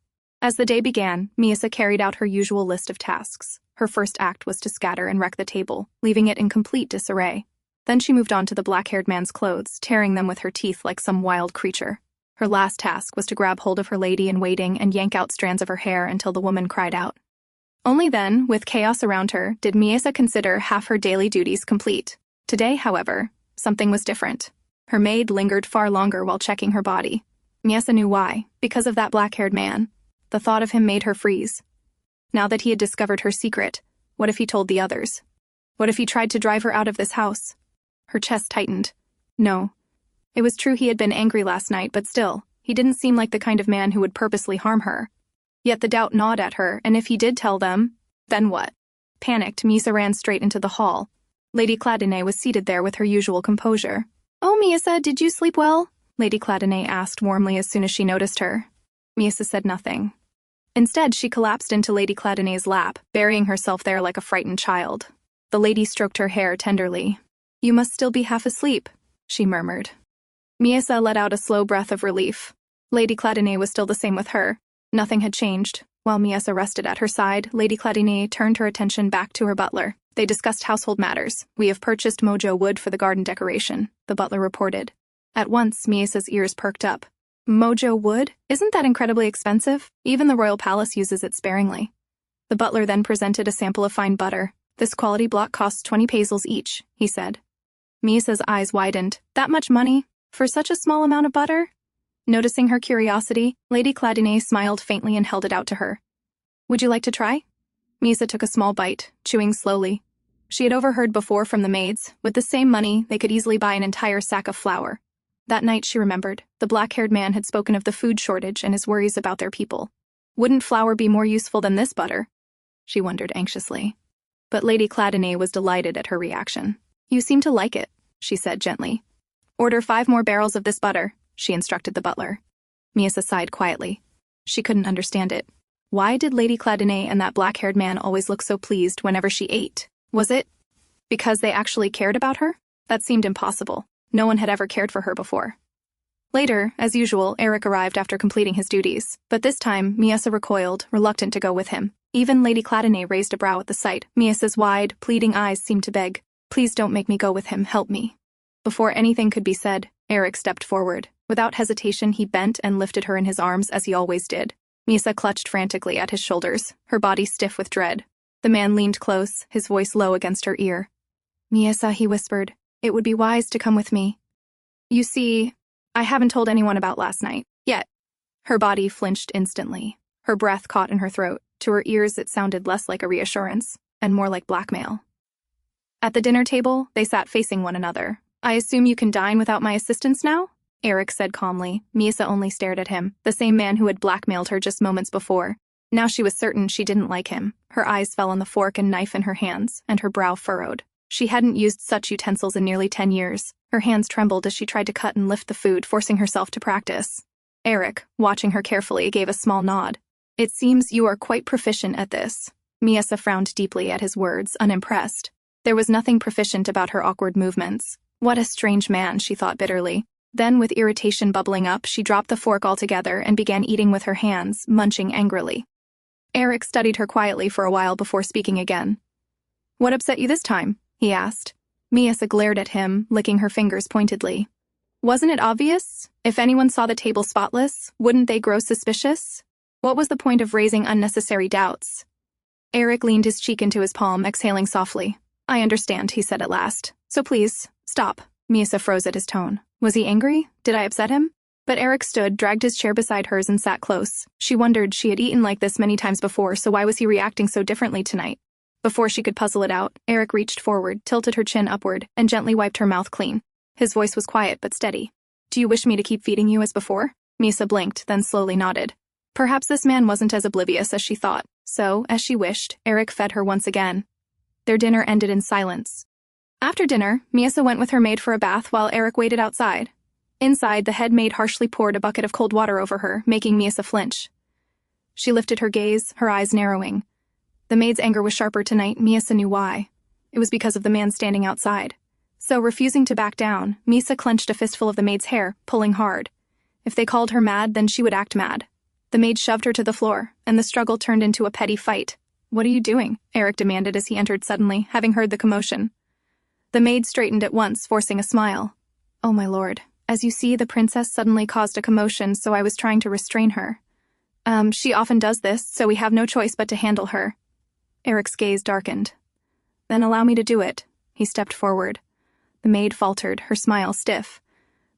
As the day began, Miesa carried out her usual list of tasks. Her first act was to scatter and wreck the table, leaving it in complete disarray. Then she moved on to the black-haired man's clothes, tearing them with her teeth like some wild creature. Her last task was to grab hold of her lady-in-waiting and yank out strands of her hair until the woman cried out. Only then, with chaos around her, did Miesa consider half her daily duties complete. Today, however, something was different. Her maid lingered far longer while checking her body. Miesa knew why, because of that black-haired man. The thought of him made her freeze. Now that he had discovered her secret, what if he told the others? What if he tried to drive her out of this house? Her chest tightened. No. It was true he had been angry last night, but still, he didn't seem like the kind of man who would purposely harm her. Yet the doubt gnawed at her, and if he did tell them, then what? Panicked, Miesa ran straight into the hall. Lady Cladinae was seated there with her usual composure. "Oh, Miesa, did you sleep well?" Lady Cladinae asked warmly as soon as she noticed her. Miesa said nothing. Instead, she collapsed into Lady Cladinae's lap, burying herself there like a frightened child. The lady stroked her hair tenderly. "You must still be half asleep," she murmured. Miesa let out a slow breath of relief. Lady Cladinae was still the same with her. Nothing had changed. While Miesa rested at her side, Lady Cladinae turned her attention back to her butler. They discussed household matters. "We have purchased mojo wood for the garden decoration," the butler reported. At once, Miesa's ears perked up. "Mojo wood? Isn't that incredibly expensive? Even the royal palace uses it sparingly." The butler then presented a sample of fine butter. "This quality block costs 20 pesos each," he said. Miesa's eyes widened. "That much money? For such a small amount of butter?" Noticing her curiosity, Lady Cladinae smiled faintly and held it out to her. "Would you like to try?" Miesa took a small bite, chewing slowly. She had overheard before from the maids, with the same money, they could easily buy an entire sack of flour. That night, she remembered, the black-haired man had spoken of the food shortage and his worries about their people. Wouldn't flour be more useful than this butter? She wondered anxiously. But Lady Cladinae was delighted at her reaction. "You seem to like it," she said gently. "Order 5 more barrels of this butter," she instructed the butler. Miesa sighed quietly. She couldn't understand it. Why did Lady Cladinae and that black-haired man always look so pleased whenever she ate? Was it because they actually cared about her? That seemed impossible. No one had ever cared for her before. Later, as usual, Aerik arrived after completing his duties, but this time Miesa recoiled, reluctant to go with him. Even Lady Cladinae raised a brow at the sight. Miesa's wide, pleading eyes seemed to beg, "Please don't make me go with him, help me." Before anything could be said, Aerik stepped forward. Without hesitation, he bent and lifted her in his arms as he always did. Miesa clutched frantically at his shoulders, her body stiff with dread. The man leaned close, his voice low against her ear. "Miesa," he whispered, "it would be wise to come with me. You see, I haven't told anyone about last night, yet." Her body flinched instantly. Her breath caught in her throat. To her ears it sounded less like a reassurance, and more like blackmail. At the dinner table, they sat facing one another. "I assume you can dine without my assistance now?" Aerik said calmly. Miesa only stared at him, the same man who had blackmailed her just moments before. Now she was certain she didn't like him. Her eyes fell on the fork and knife in her hands, and her brow furrowed. She hadn't used such utensils in nearly 10 years. Her hands trembled as she tried to cut and lift the food, forcing herself to practice. Aerik, watching her carefully, gave a small nod. "It seems you are quite proficient at this." Miesa frowned deeply at his words, unimpressed. There was nothing proficient about her awkward movements. What a strange man, she thought bitterly. Then, with irritation bubbling up, she dropped the fork altogether and began eating with her hands, munching angrily. Aerik studied her quietly for a while before speaking again. "What upset you this time?" he asked. Miesa glared at him, licking her fingers pointedly. "Wasn't it obvious? If anyone saw the table spotless, wouldn't they grow suspicious? What was the point of raising unnecessary doubts?" Aerik leaned his cheek into his palm, exhaling softly. "I understand," he said at last. "So please, stop." Miesa froze at his tone. Was he angry? Did I upset him? But Aerik stood, dragged his chair beside hers and sat close. She wondered, she had eaten like this many times before, so why was he reacting so differently tonight? Before she could puzzle it out, Aerik reached forward, tilted her chin upward, and gently wiped her mouth clean. His voice was quiet but steady. "Do you wish me to keep feeding you as before?" Miesa blinked, then slowly nodded. Perhaps this man wasn't as oblivious as she thought, so, as she wished, Aerik fed her once again. Their dinner ended in silence. After dinner, Miesa went with her maid for a bath while Aerik waited outside. Inside, the head maid harshly poured a bucket of cold water over her, making Miesa flinch. She lifted her gaze, her eyes narrowing. The maid's anger was sharper tonight. Miesa knew why. It was because of the man standing outside. So, refusing to back down, Miesa clenched a fistful of the maid's hair, pulling hard. If they called her mad, then she would act mad. The maid shoved her to the floor, and the struggle turned into a petty fight. "What are you doing?" Aerik demanded as he entered suddenly, having heard the commotion. The maid straightened at once, forcing a smile. "Oh, my lord. As you see, the princess suddenly caused a commotion, so I was trying to restrain her. She often does this, so we have no choice but to handle her." Aerik's gaze darkened. "Then allow me to do it." He stepped forward. The maid faltered, her smile stiff.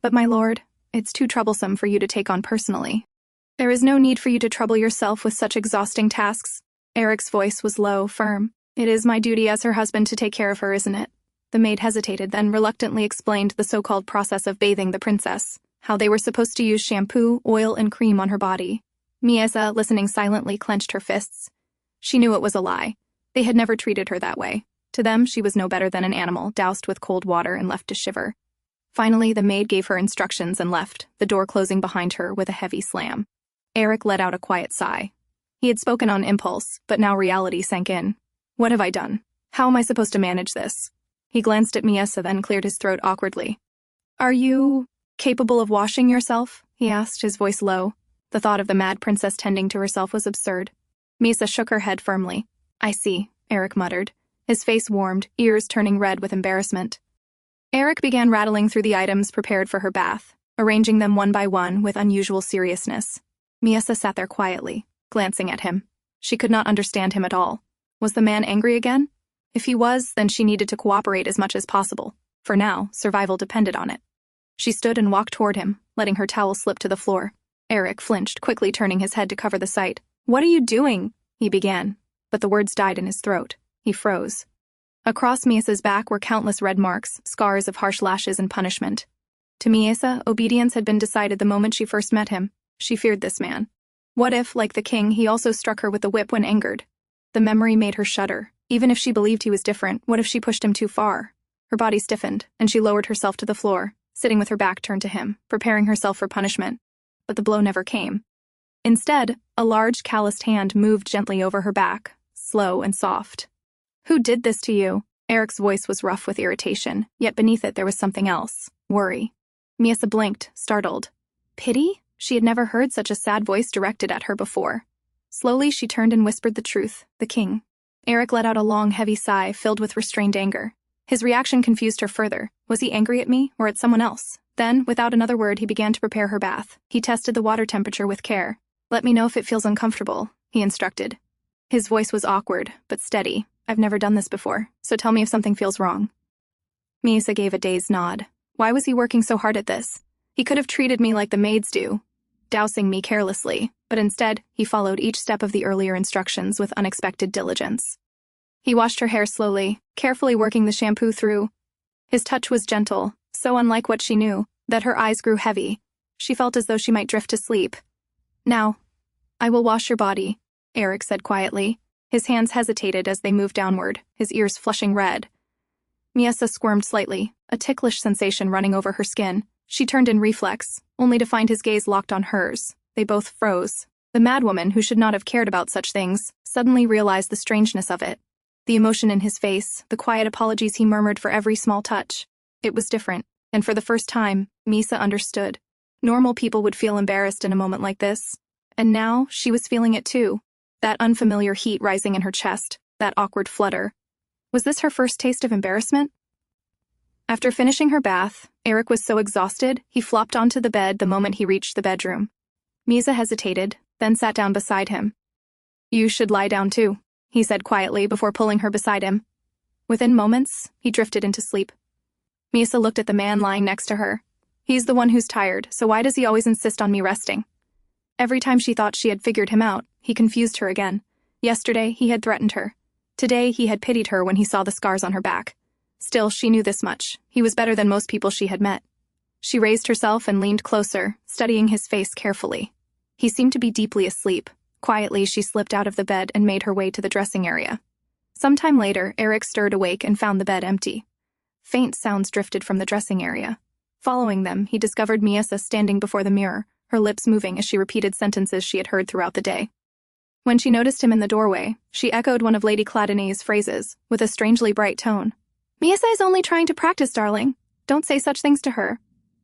"But my lord, it's too troublesome for you to take on personally." "There is no need for you to trouble yourself with such exhausting tasks." Aerik's voice was low, firm. "It is my duty as her husband to take care of her, isn't it?" The maid hesitated, then reluctantly explained the so-called process of bathing the princess, how they were supposed to use shampoo, oil, and cream on her body. Miesa, listening silently, clenched her fists. She knew it was a lie. They had never treated her that way. To them, she was no better than an animal, doused with cold water and left to shiver. Finally, the maid gave her instructions and left, the door closing behind her with a heavy slam. Aerik let out a quiet sigh. He had spoken on impulse, but now reality sank in. What have I done? How am I supposed to manage this? He glanced at Miesa, then cleared his throat awkwardly. Are you capable of washing yourself? He asked, his voice low. The thought of the mad princess tending to herself was absurd. Miesa shook her head firmly. I see, Aerik muttered, his face warmed, ears turning red with embarrassment. Aerik began rattling through the items prepared for her bath, arranging them one by one with unusual seriousness. Miesa sat there quietly, glancing at him. She could not understand him at all. Was the man angry again? If he was, then she needed to cooperate as much as possible. For now, survival depended on it. She stood and walked toward him, letting her towel slip to the floor. Aerik flinched, quickly turning his head to cover the sight. What are you doing? He began, but the words died in his throat. He froze. Across Miesa's back were countless red marks, scars of harsh lashes and punishment. To Miesa, obedience had been decided the moment she first met him. She feared this man. What if, like the king, he also struck her with the whip when angered? The memory made her shudder. Even if she believed he was different, what if she pushed him too far? Her body stiffened, and she lowered herself to the floor, sitting with her back turned to him, preparing herself for punishment. But the blow never came. Instead, a large, calloused hand moved gently over her back, slow and soft. Who did this to you? Aerik's voice was rough with irritation, yet beneath it there was something else. Worry. Miesa blinked, startled. Pity? She had never heard such a sad voice directed at her before. Slowly she turned and whispered the truth, the king. Aerik let out a long, heavy sigh filled with restrained anger. His reaction confused her further. Was he angry at me, or at someone else? Then, without another word, he began to prepare her bath. He tested the water temperature with care. Let me know if it feels uncomfortable, he instructed. His voice was awkward, but steady. I've never done this before, so tell me if something feels wrong. Miesa gave a dazed nod. Why was he working so hard at this? He could have treated me like the maids do, dousing me carelessly, but instead, he followed each step of the earlier instructions with unexpected diligence. He washed her hair slowly, carefully working the shampoo through. His touch was gentle, so unlike what she knew, that her eyes grew heavy. She felt as though she might drift to sleep. Now, I will wash your body, Aerik said quietly. His hands hesitated as they moved downward, his ears flushing red. Miesa squirmed slightly, a ticklish sensation running over her skin. She turned in reflex, only to find his gaze locked on hers. They both froze. The madwoman, who should not have cared about such things, suddenly realized the strangeness of it. The emotion in his face, the quiet apologies he murmured for every small touch. It was different, and for the first time, Miesa understood. Normal people would feel embarrassed in a moment like this, and now she was feeling it too. That unfamiliar heat rising in her chest, that awkward flutter. Was this her first taste of embarrassment? After finishing her bath, Aerik was so exhausted, he flopped onto the bed the moment he reached the bedroom. Miesa hesitated, then sat down beside him. You should lie down too, he said quietly before pulling her beside him. Within moments, he drifted into sleep. Miesa looked at the man lying next to her. He's the one who's tired, so why does he always insist on me resting? Every time she thought she had figured him out, he confused her again. Yesterday, he had threatened her. Today, he had pitied her when he saw the scars on her back. Still, she knew this much. He was better than most people she had met. She raised herself and leaned closer, studying his face carefully. He seemed to be deeply asleep. Quietly, she slipped out of the bed and made her way to the dressing area. Sometime later, Aerik stirred awake and found the bed empty. Faint sounds drifted from the dressing area. Following them, he discovered Miesa standing before the mirror, her lips moving as she repeated sentences she had heard throughout the day. When she noticed him in the doorway, she echoed one of Lady Cladinae's phrases, with a strangely bright tone. Miesa is only trying to practice, darling. Don't say such things to her.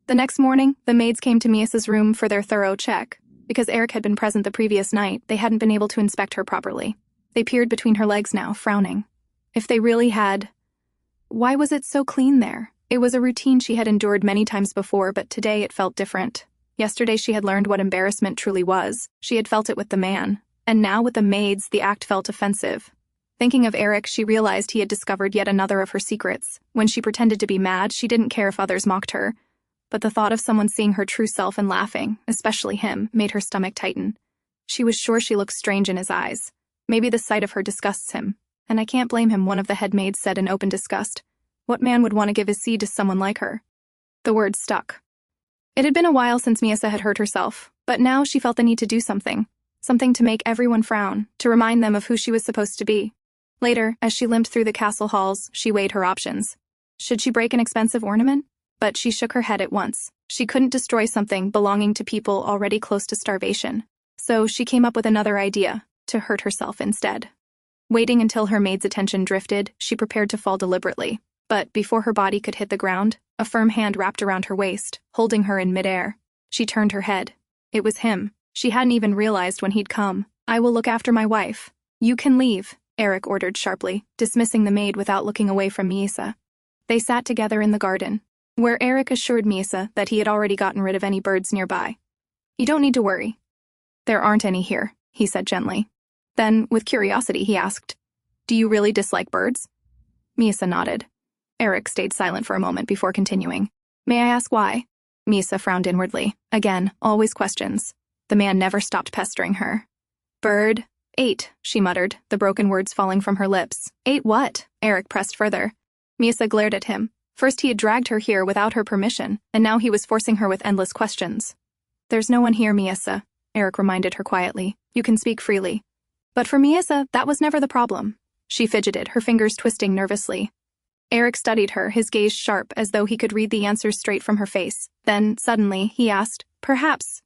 The next morning, the maids came to Miesa's room for their thorough check. Because Aerik had been present the previous night, they hadn't been able to inspect her properly. They peered between her legs now, frowning. If they really had... Why was it so clean there? It was a routine she had endured many times before, but today it felt different. Yesterday she had learned what embarrassment truly was. She had felt it with the man. And now with the maids, the act felt offensive. Thinking of Aerik, she realized he had discovered yet another of her secrets. When she pretended to be mad, she didn't care if others mocked her. But the thought of someone seeing her true self and laughing, especially him, made her stomach tighten. She was sure she looked strange in his eyes. Maybe the sight of her disgusts him. And I can't blame him, one of the head maids said in open disgust. What man would want to give his seed to someone like her? The words stuck. It had been a while since Miesa had hurt herself, but now she felt the need to do something. Something to make everyone frown, to remind them of who she was supposed to be. Later, as she limped through the castle halls, she weighed her options. Should she break an expensive ornament? But she shook her head at once. She couldn't destroy something belonging to people already close to starvation. So she came up with another idea, to hurt herself instead. Waiting until her maid's attention drifted, she prepared to fall deliberately. But before her body could hit the ground, a firm hand wrapped around her waist, holding her in midair. She turned her head. It was him. She hadn't even realized when he'd come. "I will look after my wife. You can leave," Aerik ordered sharply, dismissing the maid without looking away from Miesa. They sat together in the garden, where Aerik assured Miesa that he had already gotten rid of any birds nearby. "You don't need to worry. There aren't any here," he said gently. Then, with curiosity, he asked, "Do you really dislike birds?" Miesa nodded. Aerik stayed silent for a moment before continuing. "May I ask why?" Miesa frowned inwardly. Again, always questions. The man never stopped pestering her. "Bird? Ate," she muttered, the broken words falling from her lips. "Ate what?" Aerik pressed further. Miesa glared at him. First he had dragged her here without her permission, and now he was forcing her with endless questions. "There's no one here, Miesa," Aerik reminded her quietly. "You can speak freely." But for Miesa, that was never the problem. She fidgeted, her fingers twisting nervously. Aerik studied her, his gaze sharp, as though he could read the answers straight from her face. Then, suddenly, he asked, "Perhaps.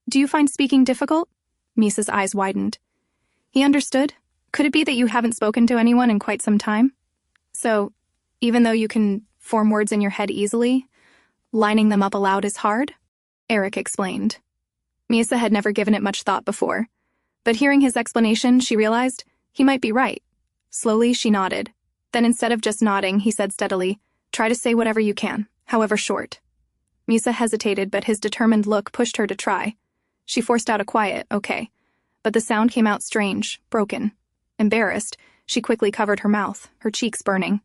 Do you find speaking difficult?" Miesa's eyes widened. He understood. "Could it be that you haven't spoken to anyone in quite some time? So, even though you can form words in your head easily, lining them up aloud is hard?" Aerik explained. Miesa had never given it much thought before, but hearing his explanation, she realized he might be right. Slowly, she nodded. Then instead of just nodding, he said steadily, "Try to say whatever you can, however short." Miesa hesitated, but his determined look pushed her to try. She forced out a quiet, "Okay," but the sound came out strange, broken. Embarrassed, she quickly covered her mouth, her cheeks burning.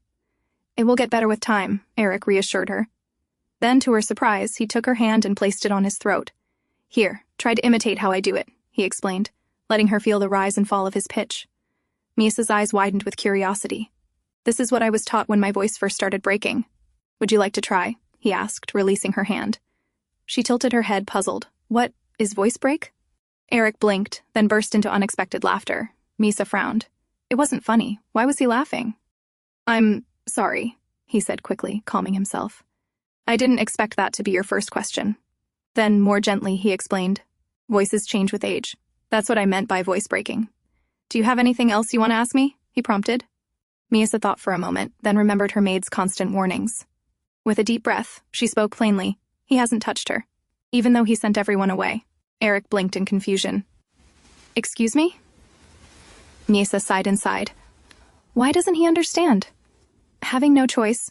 "It will get better with time," Aerik reassured her. Then, to her surprise, he took her hand and placed it on his throat. "Here, try to imitate how I do it," he explained, letting her feel the rise and fall of his pitch. Miesa's eyes widened with curiosity. "This is what I was taught when my voice first started breaking. Would you like to try?" he asked, releasing her hand. She tilted her head, puzzled. "What, is voice break?" Aerik blinked, then burst into unexpected laughter. Miesa frowned. It wasn't funny. Why was he laughing? "I'm sorry," he said quickly, calming himself. "I didn't expect that to be your first question." Then, more gently, he explained, "Voices change with age. That's what I meant by voice breaking." "Do you have anything else you want to ask me?" he prompted. Miesa thought for a moment, then remembered her maid's constant warnings. With a deep breath, she spoke plainly. He hasn't touched her, even though he sent everyone away. Aerik blinked in confusion. "Excuse me?" Miesa sighed inside. Why doesn't he understand? Having no choice,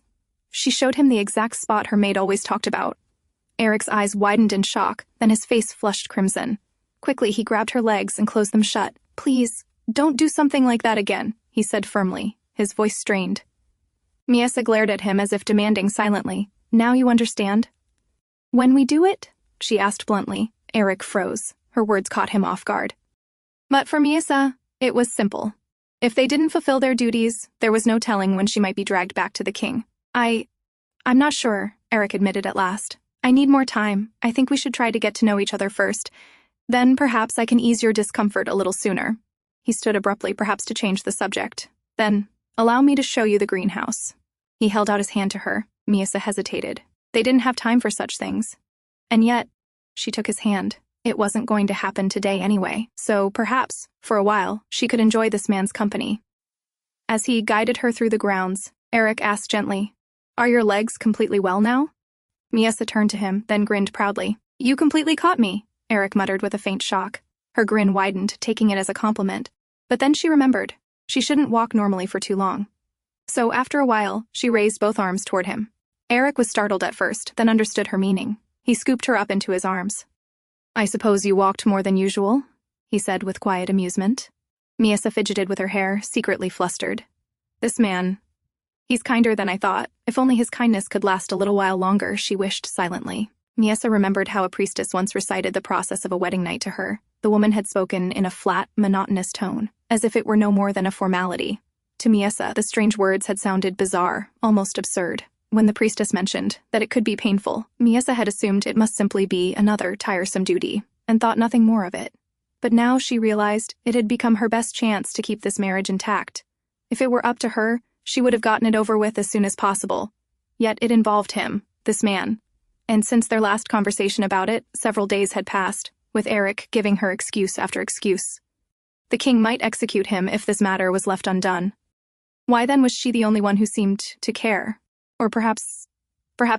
she showed him the exact spot her maid always talked about. Aerik's eyes widened in shock, then his face flushed crimson. Quickly, he grabbed her legs and closed them shut. "Please, don't do something like that again," he said firmly, his voice strained. Miesa glared at him as if demanding silently, "Now you understand?" "When we do it?" she asked bluntly. Aerik froze. Her words caught him off guard. But for Miesa, it was simple. If they didn't fulfill their duties, there was no telling when she might be dragged back to the king. I'm not sure," Aerik admitted at last. "I need more time. I think we should try to get to know each other first. Then perhaps I can ease your discomfort a little sooner." He stood abruptly, perhaps to change the subject. Then, "Allow me to show you the greenhouse." He held out his hand to her. Miesa hesitated. They didn't have time for such things. And yet, she took his hand. It wasn't going to happen today anyway, so perhaps, for a while, she could enjoy this man's company. As he guided her through the grounds, Aerik asked gently, "Are your legs completely well now?" Miesa turned to him, then grinned proudly. "You completely caught me," Aerik muttered with a faint shock. Her grin widened, taking it as a compliment. But then she remembered. She shouldn't walk normally for too long. So after a while, she raised both arms toward him. Aerik was startled at first, then understood her meaning. He scooped her up into his arms. "I suppose you walked more than usual?" he said with quiet amusement. Miesa fidgeted with her hair, secretly flustered. "This man, he's kinder than I thought. If only his kindness could last a little while longer," she wished silently. Miesa remembered how a priestess once recited the process of a wedding night to her. The woman had spoken in a flat, monotonous tone, as if it were no more than a formality. To Miesa, the strange words had sounded bizarre, almost absurd. When the priestess mentioned that it could be painful, Miesa had assumed it must simply be another tiresome duty, and thought nothing more of it. But now she realized it had become her best chance to keep this marriage intact. If it were up to her, she would have gotten it over with as soon as possible. Yet it involved him, this man. And since their last conversation about it, several days had passed, with Aerik giving her excuse after excuse. The king might execute him if this matter was left undone. Why then was she the only one who seemed to care? Or perhaps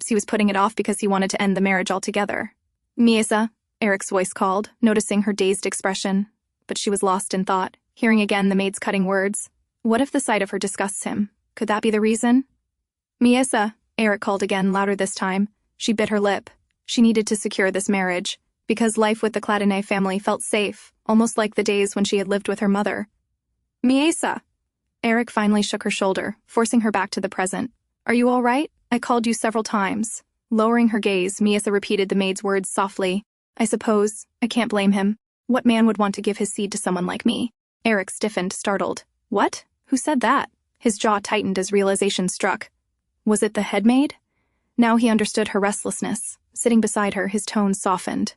he was putting it off because he wanted to end the marriage altogether. Miesa, Aerik's voice called, noticing her dazed expression. But she was lost in thought, hearing again the maid's cutting words. What if the sight of her disgusts him? Could that be the reason? Miesa, Aerik called again, louder this time. She bit her lip. She needed to secure this marriage, because life with the Cladinae family felt safe, almost like the days when she had lived with her mother. Miesa! Aerik finally shook her shoulder, forcing her back to the present. Are you all right? I called you several times. Lowering her gaze, Miesa repeated the maid's words softly. I suppose. I can't blame him. What man would want to give his seed to someone like me? Aerik stiffened, startled. What? Who said that? His jaw tightened as realization struck. Was it the head maid? Now he understood her restlessness. Sitting beside her, his tone softened.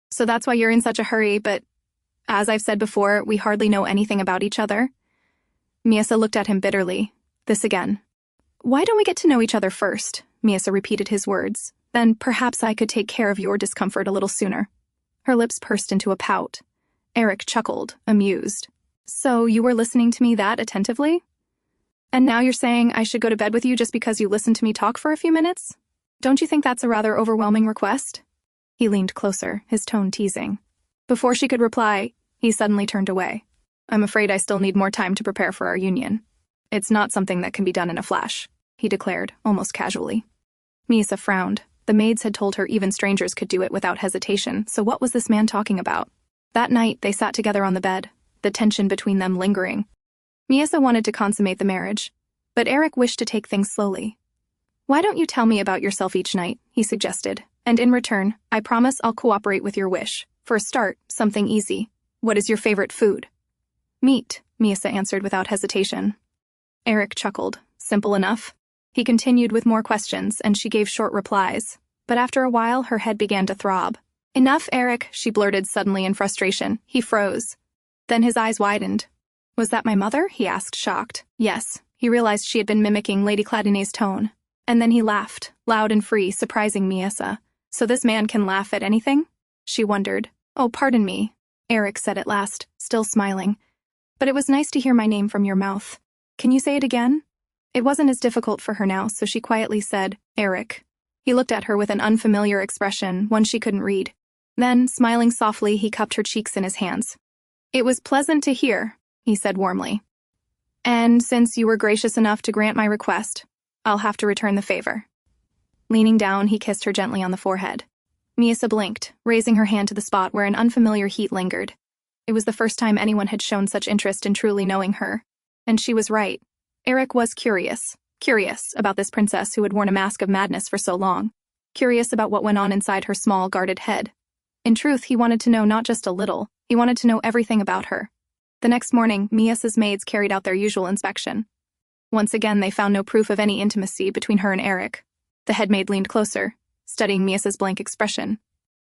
So that's why you're in such a hurry, but as I've said before, we hardly know anything about each other. Miesa looked at him bitterly. This again. Why don't we get to know each other first? Miesa repeated his words. Then perhaps I could take care of your discomfort a little sooner. Her lips pursed into a pout. Aerik chuckled, amused. So you were listening to me that attentively? And now you're saying I should go to bed with you just because you listened to me talk for a few minutes? Don't you think that's a rather overwhelming request? He leaned closer, his tone teasing. Before she could reply, he suddenly turned away. I'm afraid I still need more time to prepare for our union. It's not something that can be done in a flash, he declared, almost casually. Miesa frowned. The maids had told her even strangers could do it without hesitation, so what was this man talking about? That night, they sat together on the bed, the tension between them lingering. Miesa wanted to consummate the marriage, but Aerik wished to take things slowly. Why don't you tell me about yourself each night, he suggested, and in return, I promise I'll cooperate with your wish. For a start, something easy. What is your favorite food? Meat, Miesa answered without hesitation. Aerik chuckled. Simple enough. He continued with more questions, and she gave short replies. But after a while, her head began to throb. Enough, Aerik, she blurted suddenly in frustration. He froze. Then his eyes widened. Was that my mother? He asked, shocked. Yes. He realized she had been mimicking Lady Cladinae's tone. And then he laughed, loud and free, surprising Miesa. So this man can laugh at anything? She wondered. Oh, pardon me, Aerik said at last, still smiling. But it was nice to hear my name from your mouth. Can you say it again? It wasn't as difficult for her now, so she quietly said, Aerik. He looked at her with an unfamiliar expression, one she couldn't read. Then, smiling softly, he cupped her cheeks in his hands. It was pleasant to hear, he said warmly. And since you were gracious enough to grant my request, I'll have to return the favor. Leaning down, he kissed her gently on the forehead. Miesa blinked, raising her hand to the spot where an unfamiliar heat lingered. It was the first time anyone had shown such interest in truly knowing her. And she was right. Aerik was curious about this princess who had worn a mask of madness for so long. Curious about what went on inside her small, guarded head. In truth, he wanted to know not just a little, he wanted to know everything about her. The next morning, Miesa's maids carried out their usual inspection. Once again, they found no proof of any intimacy between her and Aerik. The head maid leaned closer, studying Miesa's blank expression.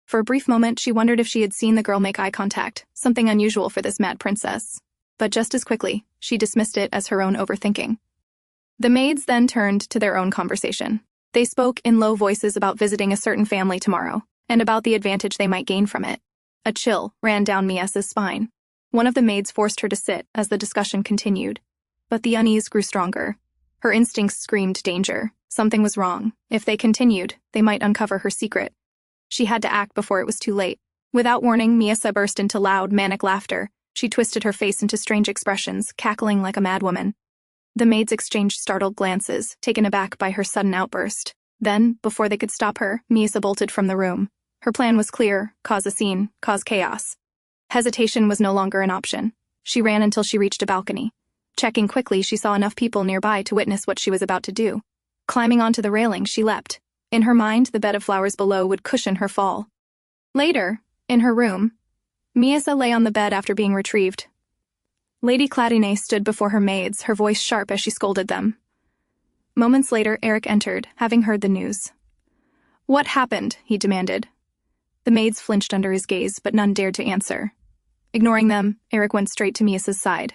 For a brief moment, she wondered if she had seen the girl make eye contact, something unusual for this mad princess. But just as quickly, she dismissed it as her own overthinking. The maids then turned to their own conversation. They spoke in low voices about visiting a certain family tomorrow, and about the advantage they might gain from it. A chill ran down Miesa's spine. One of the maids forced her to sit as the discussion continued. But the unease grew stronger. Her instincts screamed danger. Something was wrong. If they continued, they might uncover her secret. She had to act before it was too late. Without warning, Miesa burst into loud, manic laughter. She twisted her face into strange expressions, cackling like a madwoman. The maids exchanged startled glances, taken aback by her sudden outburst. Then, before they could stop her, Miesa bolted from the room. Her plan was clear: cause a scene, cause chaos. Hesitation was no longer an option. She ran until she reached a balcony. Checking quickly, she saw enough people nearby to witness what she was about to do. Climbing onto the railing, she leapt. In her mind, the bed of flowers below would cushion her fall. Later, in her room, Miesa lay on the bed after being retrieved. Lady Cladinae stood before her maids, her voice sharp as she scolded them. Moments later, Aerik entered, having heard the news. "What happened?" he demanded. The maids flinched under his gaze, but none dared to answer. Ignoring them, Aerik went straight to Miesa's side.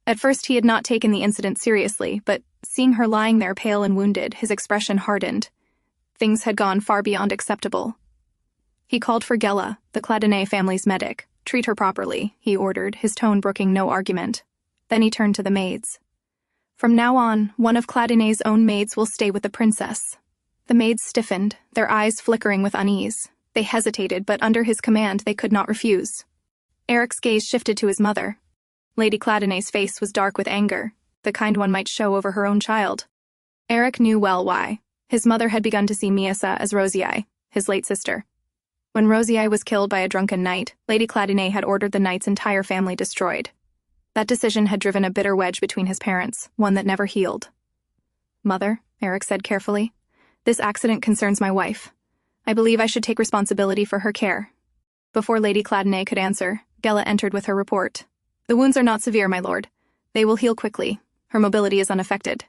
At first he had not taken the incident seriously, but seeing her lying there pale and wounded, his expression hardened. Things had gone far beyond acceptable. He called for Gela, the Cladinae family's medic. "Treat her properly," he ordered, his tone brooking no argument. Then he turned to the maids. "From now on, one of Cladinae's own maids will stay with the princess." The maids stiffened, their eyes flickering with unease. They hesitated, but under his command they could not refuse. Aerik's gaze shifted to his mother. Lady Cladinae's face was dark with anger, the kind one might show over her own child. Aerik knew well why. His mother had begun to see Miesa as Rosii, his late sister. When Rosii was killed by a drunken knight, Lady Cladinae had ordered the knight's entire family destroyed. That decision had driven a bitter wedge between his parents, one that never healed. "Mother," Aerik said carefully, "this accident concerns my wife. I believe I should take responsibility for her care." Before Lady Cladinae could answer, Gela entered with her report. "The wounds are not severe, my lord. They will heal quickly. Her mobility is unaffected."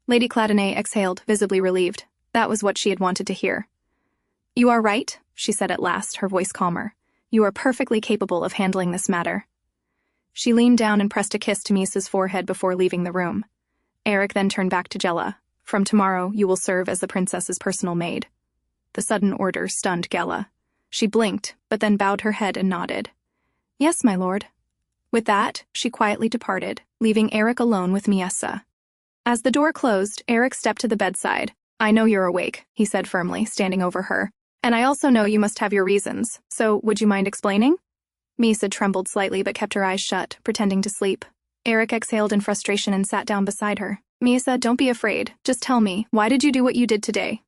Lady Cladinae exhaled, visibly relieved. That was what she had wanted to hear. "You are right," she said at last, her voice calmer. "You are perfectly capable of handling this matter." She leaned down and pressed a kiss to Miesa's forehead before leaving the room. Aerik then turned back to Gela. "From tomorrow, you will serve as the princess's personal maid." The sudden order stunned Gela. She blinked, but then bowed her head and nodded. "Yes, my lord." With that, she quietly departed, leaving Aerik alone with Miesa. As the door closed, Aerik stepped to the bedside. "I know you're awake," he said firmly, standing over her. "And I also know you must have your reasons, so would you mind explaining?" Miesa trembled slightly but kept her eyes shut, pretending to sleep. Aerik exhaled in frustration and sat down beside her. "Miesa, don't be afraid. Just tell me, why did you do what you did today?"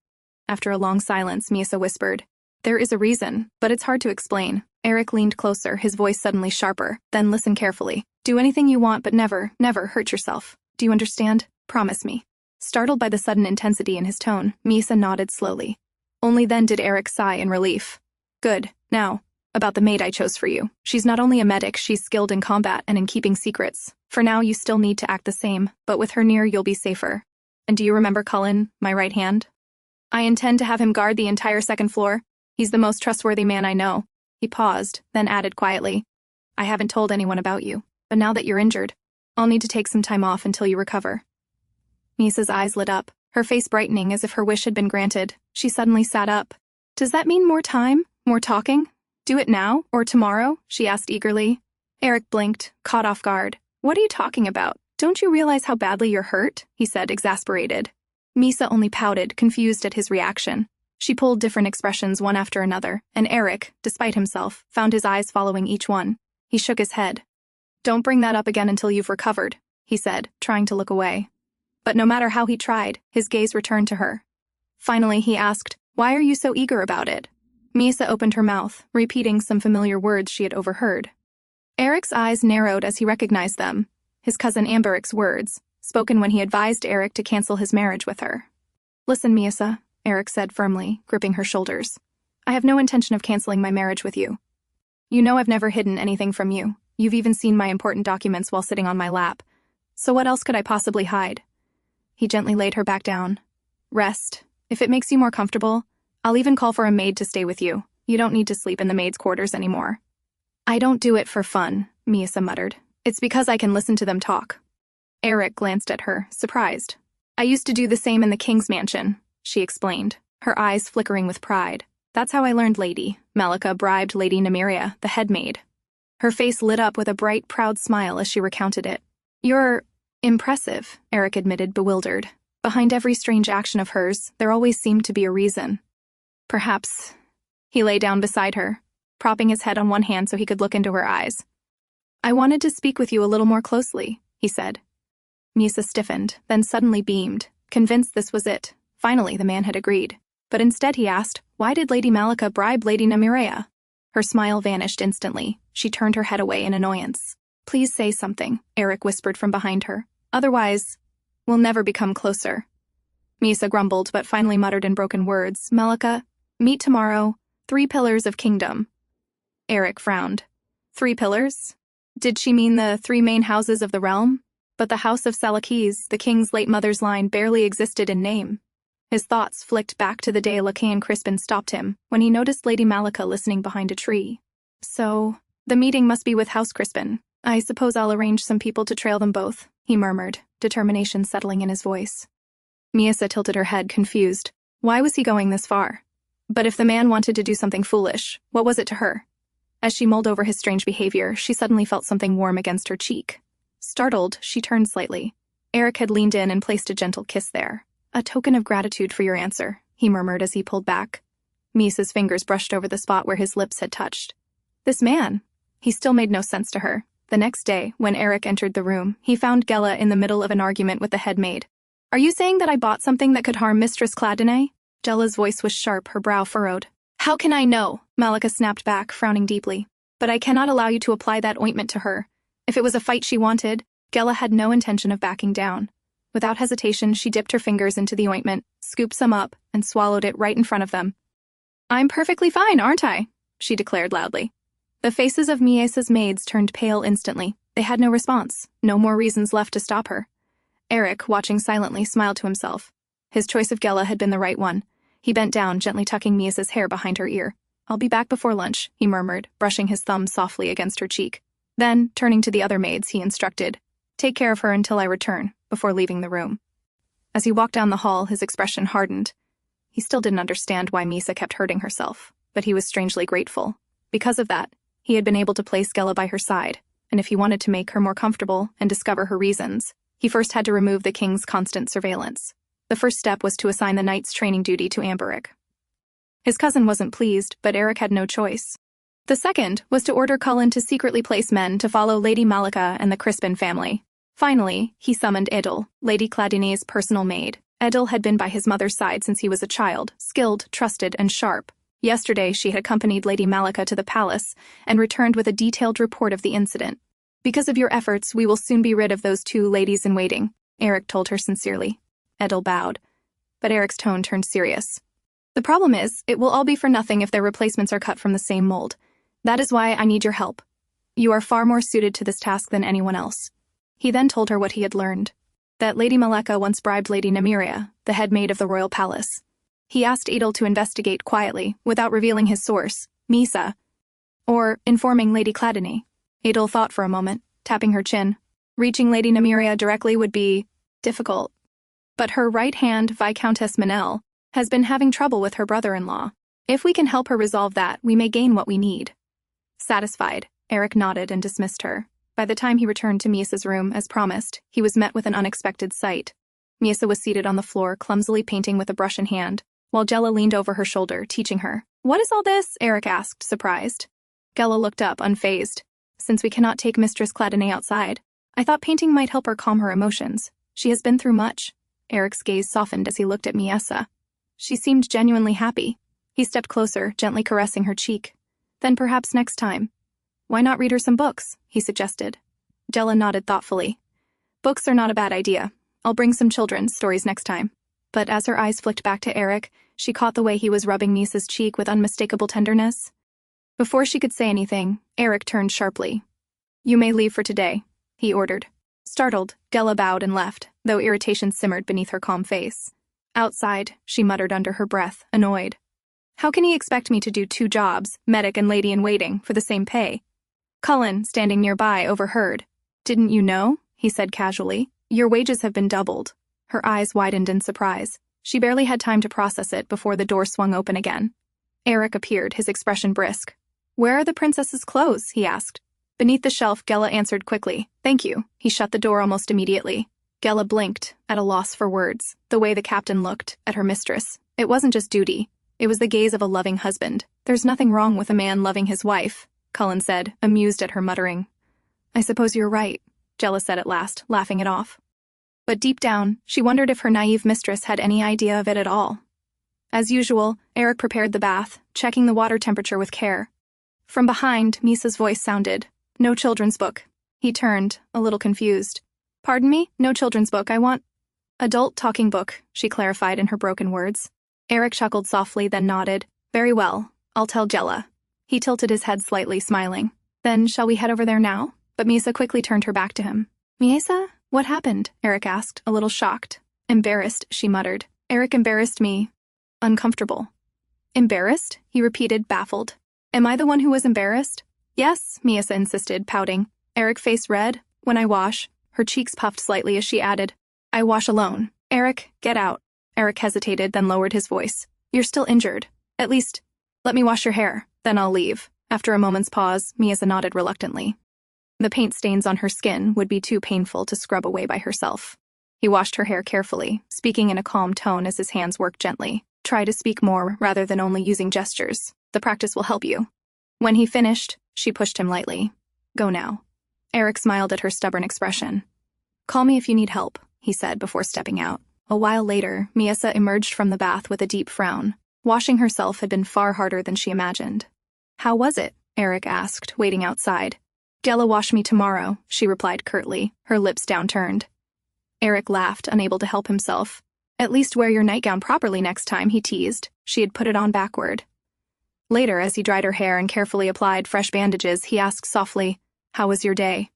After a long silence, Miesa whispered, "There is a reason, but it's hard to explain." Aerik leaned closer, his voice suddenly sharper. "Then listen carefully. Do anything you want, but never, never hurt yourself. Do you understand? Promise me." Startled by the sudden intensity in his tone, Miesa nodded slowly. Only then did Aerik sigh in relief. "Good. Now, about the maid I chose for you. She's not only a medic, she's skilled in combat and in keeping secrets. For now, you still need to act the same, but with her near, you'll be safer. And do you remember Cullen, my right hand? I intend to have him guard the entire second floor. He's the most trustworthy man I know." He paused, then added quietly, "I haven't told anyone about you, but now that you're injured, I'll need to take some time off until you recover." Miesa's eyes lit up, her face brightening as if her wish had been granted. She suddenly sat up. "Does that mean more time? More talking? Do it now, or tomorrow?" she asked eagerly. Aerik blinked, caught off guard. "What are you talking about? Don't you realize how badly you're hurt?" he said, exasperated. Miesa only pouted, confused at his reaction. She pulled different expressions one after another, and Aerik, despite himself, found his eyes following each one. He shook his head. "Don't bring that up again until you've recovered," he said, trying to look away. But no matter how he tried, his gaze returned to her. Finally, he asked, "Why are you so eager about it?" Miesa opened her mouth, repeating some familiar words she had overheard. Aerik's eyes narrowed as he recognized them. His cousin Amberic's words, spoken when he advised Aerik to cancel his marriage with her. "Listen, Miesa," Aerik said firmly, gripping her shoulders. "I have no intention of canceling my marriage with you. You know I've never hidden anything from you. You've even seen my important documents while sitting on my lap. So what else could I possibly hide?" He gently laid her back down. "Rest. If it makes you more comfortable, I'll even call for a maid to stay with you. You don't need to sleep in the maid's quarters anymore." "I don't do it for fun," Miesa muttered. "It's because I can listen to them talk." Aerik glanced at her, surprised. "I used to do the same in the king's mansion," she explained, her eyes flickering with pride. "That's how I learned Lady Malika bribed Lady Nymeria, the head maid." Her face lit up with a bright, proud smile as she recounted it. "You're impressive," Aerik admitted, bewildered. Behind every strange action of hers, there always seemed to be a reason. "Perhaps." He lay down beside her, propping his head on one hand so he could look into her eyes. "I wanted to speak with you a little more closely," he said. Miesa stiffened, then suddenly beamed, convinced this was it. Finally, the man had agreed. But instead he asked, "Why did Lady Malika bribe Lady Nymeria?" Her smile vanished instantly. She turned her head away in annoyance. "Please say something," Aerik whispered from behind her. "Otherwise, we'll never become closer." Miesa grumbled, but finally muttered in broken words, "Malika, meet tomorrow. 3 pillars of kingdom." Aerik frowned. 3 pillars? Did she mean the 3 main houses of the realm? But the house of Seleucus, the king's late mother's line, barely existed in name. His thoughts flicked back to the day Lacaille Crispin stopped him, when he noticed Lady Malika listening behind a tree. So, the meeting must be with House Crispin. I suppose I'll arrange some people to trail them both, he murmured, determination settling in his voice. Miesa tilted her head, confused. Why was he going this far? But if the man wanted to do something foolish, what was it to her? As she mulled over his strange behavior, she suddenly felt something warm against her cheek. Startled, she turned slightly. Aerik had leaned in and placed a gentle kiss there. A token of gratitude for your answer, he murmured as he pulled back. Miesa's fingers brushed over the spot where his lips had touched. This man. He still made no sense to her. The next day, when Aerik entered the room, he found Gela in the middle of an argument with the head maid. Are you saying that I bought something that could harm Mistress Cladinae? Gela's voice was sharp, her brow furrowed. How can I know? Malika snapped back, frowning deeply. But I cannot allow you to apply that ointment to her. If it was a fight she wanted, Gela had no intention of backing down. Without hesitation, she dipped her fingers into the ointment, scooped some up, and swallowed it right in front of them. I'm perfectly fine, aren't I? She declared loudly. The faces of Miesa's maids turned pale instantly. They had no response, no more reasons left to stop her. Aerik, watching silently, smiled to himself. His choice of Gela had been the right one. He bent down, gently tucking Miesa's hair behind her ear. I'll be back before lunch, he murmured, brushing his thumb softly against her cheek. Then, turning to the other maids, he instructed, Take care of her until I return, before leaving the room. As he walked down the hall, his expression hardened. He still didn't understand why Miesa kept hurting herself, but he was strangely grateful. Because of that, he had been able to place Gela by her side, and if he wanted to make her more comfortable and discover her reasons, he first had to remove the king's constant surveillance. The first step was to assign the knight's training duty to Aerik. His cousin wasn't pleased, but Aerik had no choice. The second was to order Cullen to secretly place men to follow Lady Malika and the Crispin family. Finally, he summoned Idil, Lady Cladinae's personal maid. Idil had been by his mother's side since he was a child, skilled, trusted, and sharp. Yesterday, she had accompanied Lady Malika to the palace and returned with a detailed report of the incident. Because of your efforts, we will soon be rid of those 2 ladies-in-waiting, Aerik told her sincerely. Idil bowed. But Eric's tone turned serious. The problem is, it will all be for nothing if their replacements are cut from the same mold. That is why I need your help. You are far more suited to this task than anyone else. He then told her what he had learned. That Lady Malika once bribed Lady Nymeria, the head maid of the royal palace. He asked Idil to investigate quietly, without revealing his source, Miesa, or informing Lady Cladinae. Idil thought for a moment, tapping her chin. Reaching Lady Nymeria directly would be difficult. But her right hand, Viscountess Manel, has been having trouble with her brother-in-law. If we can help her resolve that, we may gain what we need. Satisfied, Aerik nodded and dismissed her. By the time he returned to Miesa's room, as promised, he was met with an unexpected sight. Miesa was seated on the floor, clumsily painting with a brush in hand, while Gela leaned over her shoulder, teaching her. What is all this? Aerik asked, surprised. Gela looked up, unfazed. Since we cannot take Mistress Cladinae outside, I thought painting might help her calm her emotions. She has been through much. Aerik's gaze softened as he looked at Miesa. She seemed genuinely happy. He stepped closer, gently caressing her cheek. Then perhaps next time. Why not read her some books? He suggested. Gela nodded thoughtfully. Books are not a bad idea. I'll bring some children's stories next time. But as her eyes flicked back to Aerik, she caught the way he was rubbing Miesa's cheek with unmistakable tenderness. Before she could say anything, Aerik turned sharply. You may leave for today, he ordered. Startled, Gela bowed and left, though irritation simmered beneath her calm face. Outside, she muttered under her breath, annoyed. How can he expect me to do 2 jobs, medic and lady-in-waiting, for the same pay? Cullen, standing nearby, overheard. Didn't you know? He said casually. Your wages have been doubled. Her eyes widened in surprise. She barely had time to process it before the door swung open again. Aerik appeared, his expression brisk. Where are the princess's clothes? He asked. Beneath the shelf, Gela answered quickly. Thank you. He shut the door almost immediately. Gela blinked, at a loss for words, the way the captain looked at her mistress. It wasn't just duty. It was the gaze of a loving husband. There's nothing wrong with a man loving his wife, Cullen said, amused at her muttering. I suppose you're right, Gela said at last, laughing it off. But deep down, she wondered if her naive mistress had any idea of it at all. As usual, Aerik prepared the bath, checking the water temperature with care. From behind, Miesa's voice sounded. No children's book. He turned, a little confused. Pardon me? No children's book, I want... Adult talking book, she clarified in her broken words. Aerik chuckled softly, then nodded. Very well, I'll tell Gela. He tilted his head slightly, smiling. Then shall we head over there now? but Miesa quickly turned her back to him. "Miesa? What happened?" Aerik asked, a little shocked. "Embarrassed," she muttered. "Aerik embarrassed me. Uncomfortable." "Embarrassed?" he repeated, baffled. "Am I the one who was embarrassed?" "Yes," Miesa insisted, pouting. Aerik face red. "When I wash." Her cheeks puffed slightly as she added, "I wash alone. Aerik, get out." Aerik hesitated, then lowered his voice. "You're still injured. At least, let me wash your hair, then I'll leave." After a moment's pause, Miesa nodded reluctantly. The paint stains on her skin would be too painful to scrub away by herself. He washed her hair carefully, speaking in a calm tone as his hands worked gently. "Try to speak more rather than only using gestures. The practice will help you." When he finished, she pushed him lightly. "Go now." Aerik smiled at her stubborn expression. "Call me if you need help," he said before stepping out. A while later, Miesa emerged from the bath with a deep frown. Washing herself had been far harder than she imagined. "How was it?" Aerik asked, waiting outside. "Della wash me tomorrow," she replied curtly, her lips downturned. Aerik laughed, unable to help himself. "At least wear your nightgown properly next time," he teased. She had put it on backward. Later, as he dried her hair and carefully applied fresh bandages, he asked softly, "How was your day?"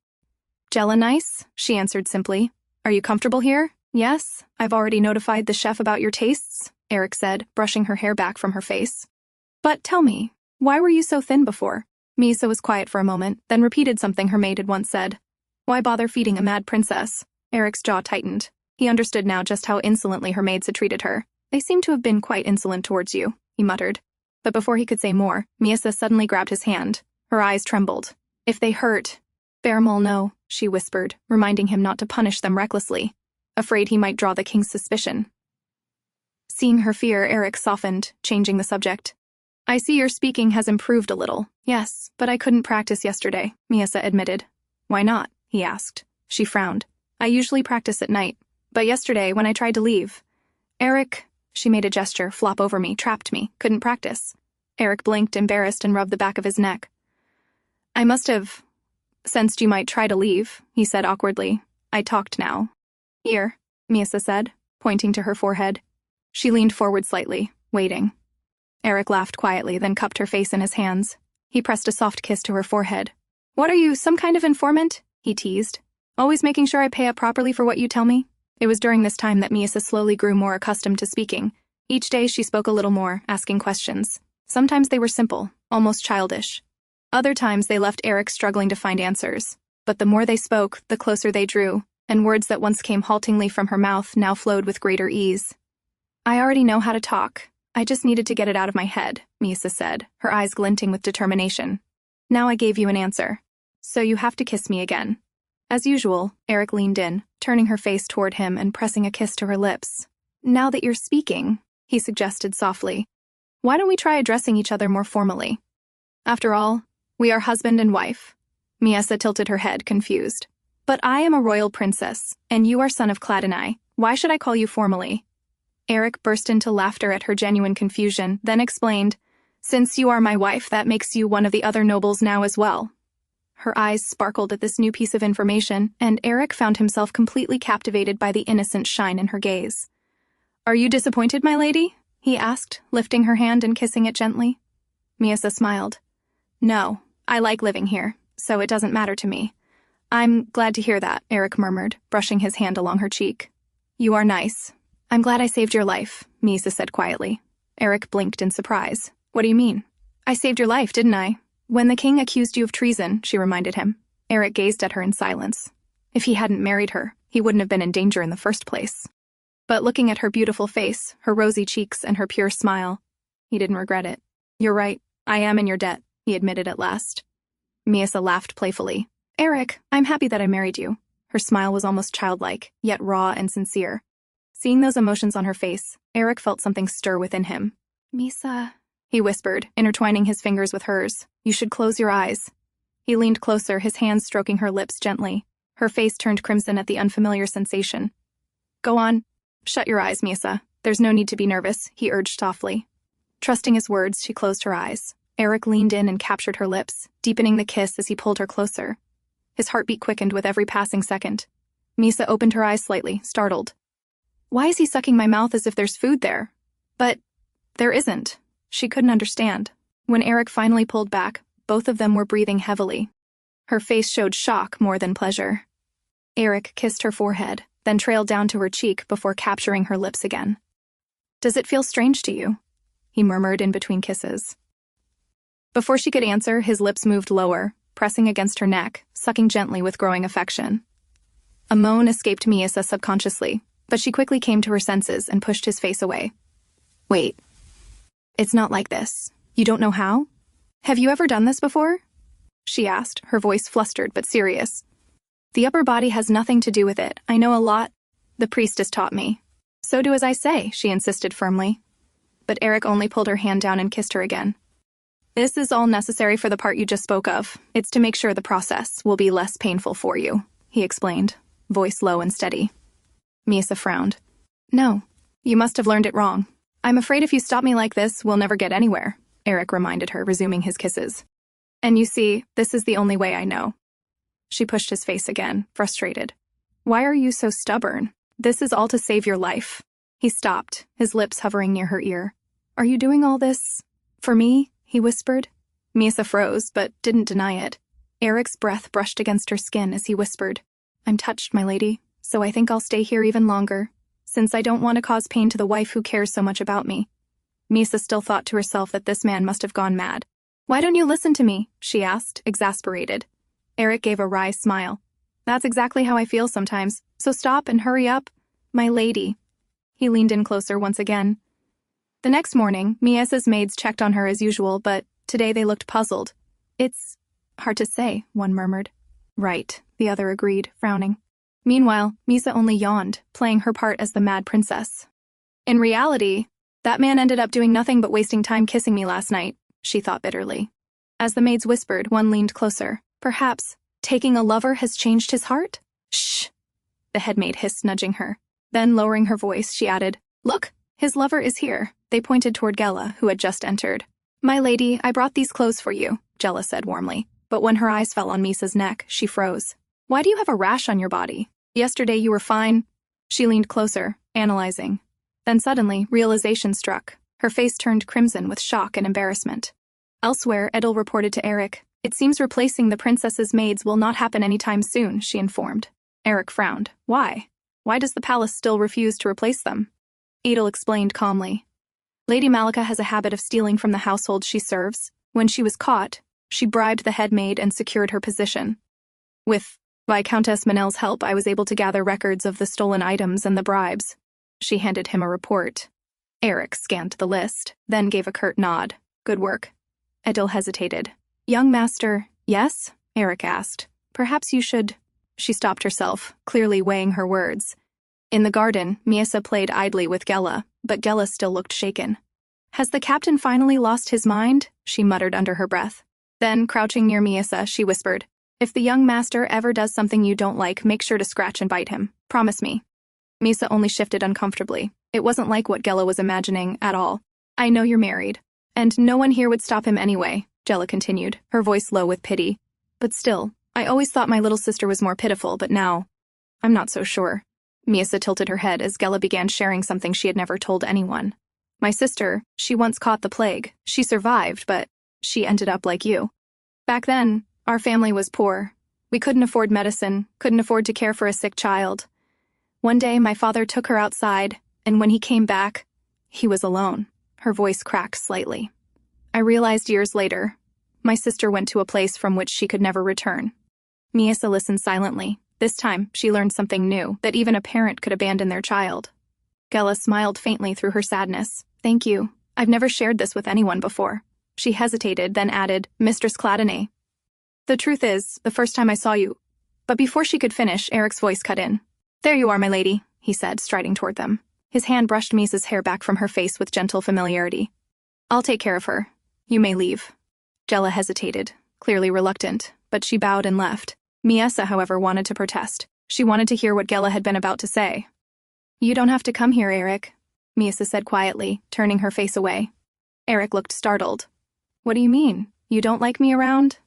"Della nice," she answered simply. "Are you comfortable here?" "Yes, I've already notified the chef about your tastes," Aerik said, brushing her hair back from her face. "But tell me, why were you so thin before?" Miesa was quiet for a moment, then repeated something her maid had once said. "Why bother feeding a mad princess?" Eric's jaw tightened. He understood now just how insolently her maids had treated her. "They seem to have been quite insolent towards you," he muttered. But before he could say more, Miesa suddenly grabbed his hand. Her eyes trembled. "If they hurt—" "Bearmol, no," she whispered, reminding him not to punish them recklessly, afraid he might draw the king's suspicion. Seeing her fear, Aerik softened, changing the subject. "I see your speaking has improved a little." "Yes, but I couldn't practice yesterday," Miesa admitted. "Why not?" he asked. She frowned. "I usually practice at night, but yesterday, when I tried to leave, Aerik—" She made a gesture, flop over me, trapped me, couldn't practice. Aerik blinked, embarrassed, and rubbed the back of his neck. "I must have sensed you might try to leave," he said awkwardly. "I talked now." "Here," Miesa said, pointing to her forehead. She leaned forward slightly, waiting. Aerik laughed quietly, then cupped her face in his hands. He pressed a soft kiss to her forehead. "What are you, some kind of informant?" he teased. "Always making sure I pay up properly for what you tell me?" It was during this time that Miesa slowly grew more accustomed to speaking. Each day she spoke a little more, asking questions. Sometimes they were simple, almost childish. Other times they left Aerik struggling to find answers. But the more they spoke, the closer they drew, and words that once came haltingly from her mouth now flowed with greater ease. "I already know how to talk. I just needed to get it out of my head," Miesa said, her eyes glinting with determination. "Now I gave you an answer. So you have to kiss me again." As usual, Aerik leaned in, turning her face toward him and pressing a kiss to her lips. "Now that you're speaking," he suggested softly, "why don't we try addressing each other more formally? After all, we are husband and wife." Miesa tilted her head, confused. "But I am a royal princess, and you are son of Cladinae. Why should I call you formally?" Aerik burst into laughter at her genuine confusion, then explained, "Since you are my wife, that makes you one of the other nobles now as well." Her eyes sparkled at this new piece of information, and Aerik found himself completely captivated by the innocent shine in her gaze. "Are you disappointed, my lady?" he asked, lifting her hand and kissing it gently. Miesa smiled. "No, I like living here, so it doesn't matter to me." "I'm glad to hear that," Aerik murmured, brushing his hand along her cheek. "You are nice." "I'm glad I saved your life," Miesa said quietly. Aerik blinked in surprise. "What do you mean?" "I saved your life, didn't I?" "When the king accused you of treason," she reminded him. Aerik gazed at her in silence. If he hadn't married her, he wouldn't have been in danger in the first place. But looking at her beautiful face, her rosy cheeks, and her pure smile, he didn't regret it. "You're right, I am in your debt," he admitted at last. Miesa laughed playfully. "Aerik, I'm happy that I married you." Her smile was almost childlike, yet raw and sincere. Seeing those emotions on her face, Aerik felt something stir within him. "Miesa," he whispered, intertwining his fingers with hers. "You should close your eyes." He leaned closer, his hands stroking her lips gently. Her face turned crimson at the unfamiliar sensation. "Go on. Shut your eyes, Miesa. There's no need to be nervous," he urged softly. Trusting his words, she closed her eyes. Aerik leaned in and captured her lips, deepening the kiss as he pulled her closer. His heartbeat quickened with every passing second. Miesa opened her eyes slightly, startled. "Why is he sucking my mouth as if there's food there?" "But there isn't." She couldn't understand. When Aerik finally pulled back, both of them were breathing heavily. Her face showed shock more than pleasure. Aerik kissed her forehead, then trailed down to her cheek before capturing her lips again. "Does it feel strange to you?" he murmured in between kisses. Before she could answer, his lips moved lower, pressing against her neck, sucking gently with growing affection. A moan escaped Miesa subconsciously, but she quickly came to her senses and pushed his face away. "Wait. It's not like this. You don't know how? Have you ever done this before?" she asked, her voice flustered but serious. "The upper body has nothing to do with it. I know a lot. The priestess taught me." "So do as I say," she insisted firmly. But Aerik only pulled her hand down and kissed her again. "This is all necessary for the part you just spoke of. It's to make sure the process will be less painful for you," he explained, voice low and steady. Miesa frowned. "No, you must have learned it wrong. I'm afraid if you stop me like this, we'll never get anywhere," Aerik reminded her, resuming his kisses. "And you see, this is the only way I know." She pushed his face again, frustrated. "Why are you so stubborn? This is all to save your life." He stopped, his lips hovering near her ear. "Are you doing all this for me?" he whispered. Miesa froze, but didn't deny it. Aerik's breath brushed against her skin as he whispered, "I'm touched, my lady, so I think I'll stay here even longer, since I don't want to cause pain to the wife who cares so much about me." Miesa still thought to herself that this man must have gone mad. "Why don't you listen to me?" she asked, exasperated. Aerik gave a wry smile. "That's exactly how I feel sometimes, so stop and hurry up, my lady." He leaned in closer once again. The next morning, Miesa's maids checked on her as usual, but today they looked puzzled. "It's hard to say," one murmured. "Right," the other agreed, frowning. Meanwhile, Miesa only yawned, playing her part as the mad princess. "In reality, that man ended up doing nothing but wasting time kissing me last night," she thought bitterly. As the maids whispered, one leaned closer. "Perhaps taking a lover has changed his heart?" "Shh," the headmaid hissed, nudging her. Then, lowering her voice, she added, "Look, his lover is here." They pointed toward Gela, who had just entered. "My lady, I brought these clothes for you," Gela said warmly. But when her eyes fell on Miesa's neck, she froze. "Why do you have a rash on your body? Yesterday you were fine." She leaned closer, analyzing. Then suddenly, realization struck. Her face turned crimson with shock and embarrassment. Elsewhere, Edel reported to Aerik. "It seems replacing the princess's maids will not happen anytime soon," she informed. Aerik frowned. "Why? Why does the palace still refuse to replace them?" Edel explained calmly. "Lady Malika has a habit of stealing from the household she serves. When she was caught, she bribed the head maid and secured her position. With Viscountess Manel's help, I was able to gather records of the stolen items and the bribes." She handed him a report. Aerik scanned the list, then gave a curt nod. "Good work." Edel hesitated. "Young master, yes?" Aerik asked. "Perhaps you should—" She stopped herself, clearly weighing her words. In the garden, Miesa played idly with Gela, but Gela still looked shaken. "Has the captain finally lost his mind?" she muttered under her breath. Then, crouching near Miesa, she whispered, "If the young master ever does something you don't like, make sure to scratch and bite him. Promise me." Miesa only shifted uncomfortably. It wasn't like what Gela was imagining at all. "I know you're married, and no one here would stop him anyway," Gela continued, her voice low with pity. "But still, I always thought my little sister was more pitiful, but now, I'm not so sure." Miesa tilted her head as Gela began sharing something she had never told anyone. "My sister, she once caught the plague. She survived, but she ended up like you. Back then, our family was poor. We couldn't afford medicine, couldn't afford to care for a sick child. One day, my father took her outside, and when he came back, he was alone." Her voice cracked slightly. "I realized years later, my sister went to a place from which she could never return." Miesa listened silently. This time, she learned something new, that even a parent could abandon their child. Gela smiled faintly through her sadness. "Thank you. I've never shared this with anyone before." She hesitated, then added, "Mistress Cladinae. The truth is, the first time I saw you—" But before she could finish, Aerik's voice cut in. "There you are, my lady," he said, striding toward them. His hand brushed Miesa's hair back from her face with gentle familiarity. "I'll take care of her. You may leave." Gela hesitated, clearly reluctant, but she bowed and left. Miesa, however, wanted to protest. She wanted to hear what Gela had been about to say. "You don't have to come here, Aerik," Miesa said quietly, turning her face away. Aerik looked startled. "What do you mean? You don't like me around?"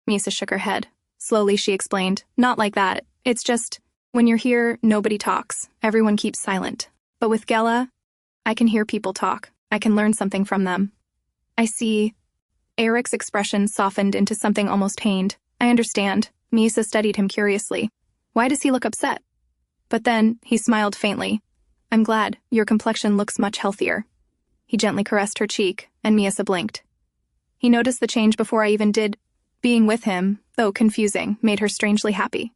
Miesa shook her head. Slowly she explained, "Not like that. It's just, when you're here, nobody talks. Everyone keeps silent. But with Gela, I can hear people talk. I can learn something from them." "I see." Aerik's expression softened into something almost pained. I understand. Miesa studied him curiously. Why does he look upset? But then, he smiled faintly. I'm glad. Your complexion looks much healthier. He gently caressed her cheek, and Miesa blinked. He noticed the change before I even did. Being with him, though confusing, made her strangely happy.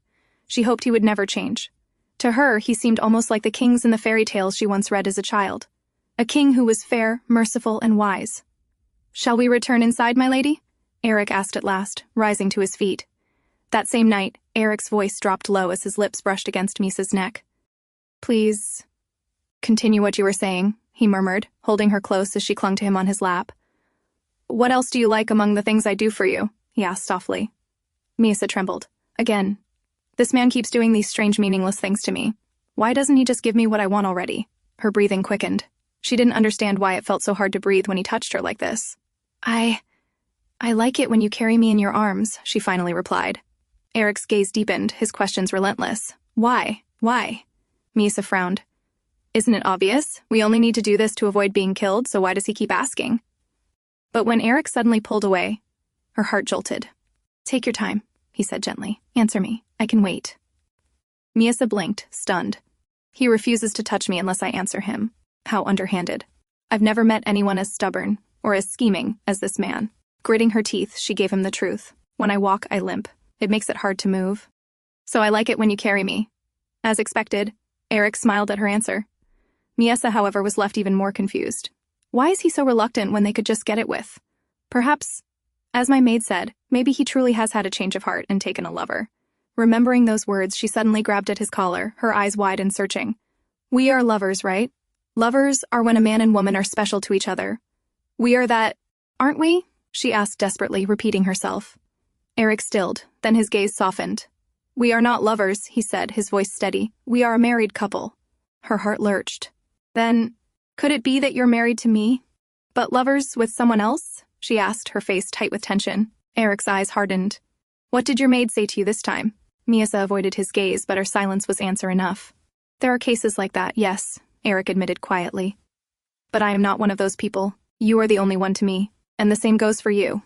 She hoped he would never change. To her, he seemed almost like the kings in the fairy tales she once read as a child. A king who was fair, merciful, and wise. Shall we return inside, my lady? Aerik asked at last, rising to his feet. That same night, Aerik's voice dropped low as his lips brushed against Miesa's neck. Please continue what you were saying, he murmured, holding her close as she clung to him on his lap. What else do you like among the things I do for you? He asked softly. Miesa trembled. Again. This man keeps doing these strange, meaningless things to me. Why doesn't he just give me what I want already? Her breathing quickened. She didn't understand why it felt so hard to breathe when he touched her like this. I like it when you carry me in your arms, she finally replied. Aerik's gaze deepened, his questions relentless. Why? Why? Miesa frowned. Isn't it obvious? We only need to do this to avoid being killed, so why does he keep asking? But when Aerik suddenly pulled away, her heart jolted. Take your time, he said gently. Answer me. I can wait. Miesa blinked, stunned. He refuses to touch me unless I answer him. How underhanded. I've never met anyone as stubborn, or as scheming, as this man. Gritting her teeth, she gave him the truth. When I walk, I limp. It makes it hard to move. So I like it when you carry me. As expected, Aerik smiled at her answer. Miesa, however, was left even more confused. Why is he so reluctant when they could just get it with? Perhaps, as my maid said, maybe he truly has had a change of heart and taken a lover. Remembering those words, she suddenly grabbed at his collar, her eyes wide and searching. We are lovers, right? Lovers are when a man and woman are special to each other. We are that, aren't we? She asked desperately, repeating herself. Aerik stilled, then his gaze softened. We are not lovers, he said, his voice steady. We are a married couple. Her heart lurched. Then, could it be that you're married to me? But lovers with someone else? She asked, her face tight with tension. Eric's eyes hardened. What did your maid say to you this time? Miesa avoided his gaze, but her silence was answer enough. There are cases like that, yes, Aerik admitted quietly. But I am not one of those people. You are the only one to me, and the same goes for you.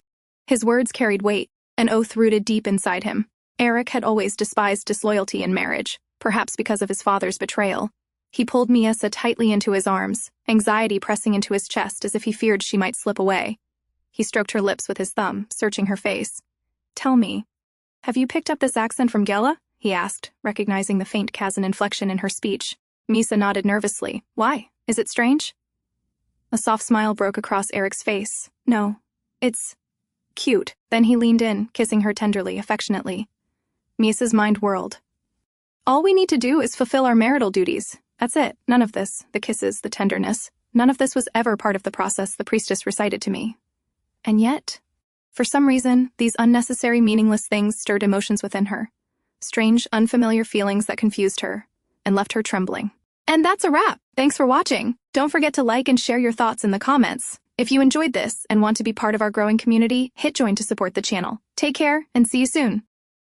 His words carried weight, an oath rooted deep inside him. Aerik had always despised disloyalty in marriage, perhaps because of his father's betrayal. He pulled Miesa tightly into his arms, anxiety pressing into his chest as if he feared she might slip away. He stroked her lips with his thumb, searching her face. Tell me, have you picked up this accent from Gela? He asked, recognizing the faint Kazan inflection in her speech. Miesa nodded nervously. Why? Is it strange? A soft smile broke across Aerik's face. No, it's cute. Then he leaned in, kissing her tenderly, affectionately. Miesa's mind whirled. All we need to do is fulfill our marital duties. That's it. None of this, the kisses, the tenderness, none of this was ever part of the process the priestess recited to me. And yet, for some reason, these unnecessary, meaningless things stirred emotions within her. Strange, unfamiliar feelings that confused her and left her trembling. And that's a wrap. Thanks for watching. Don't forget to like and share your thoughts in the comments. If you enjoyed this and want to be part of our growing community, hit join to support the channel. Take care and see you soon.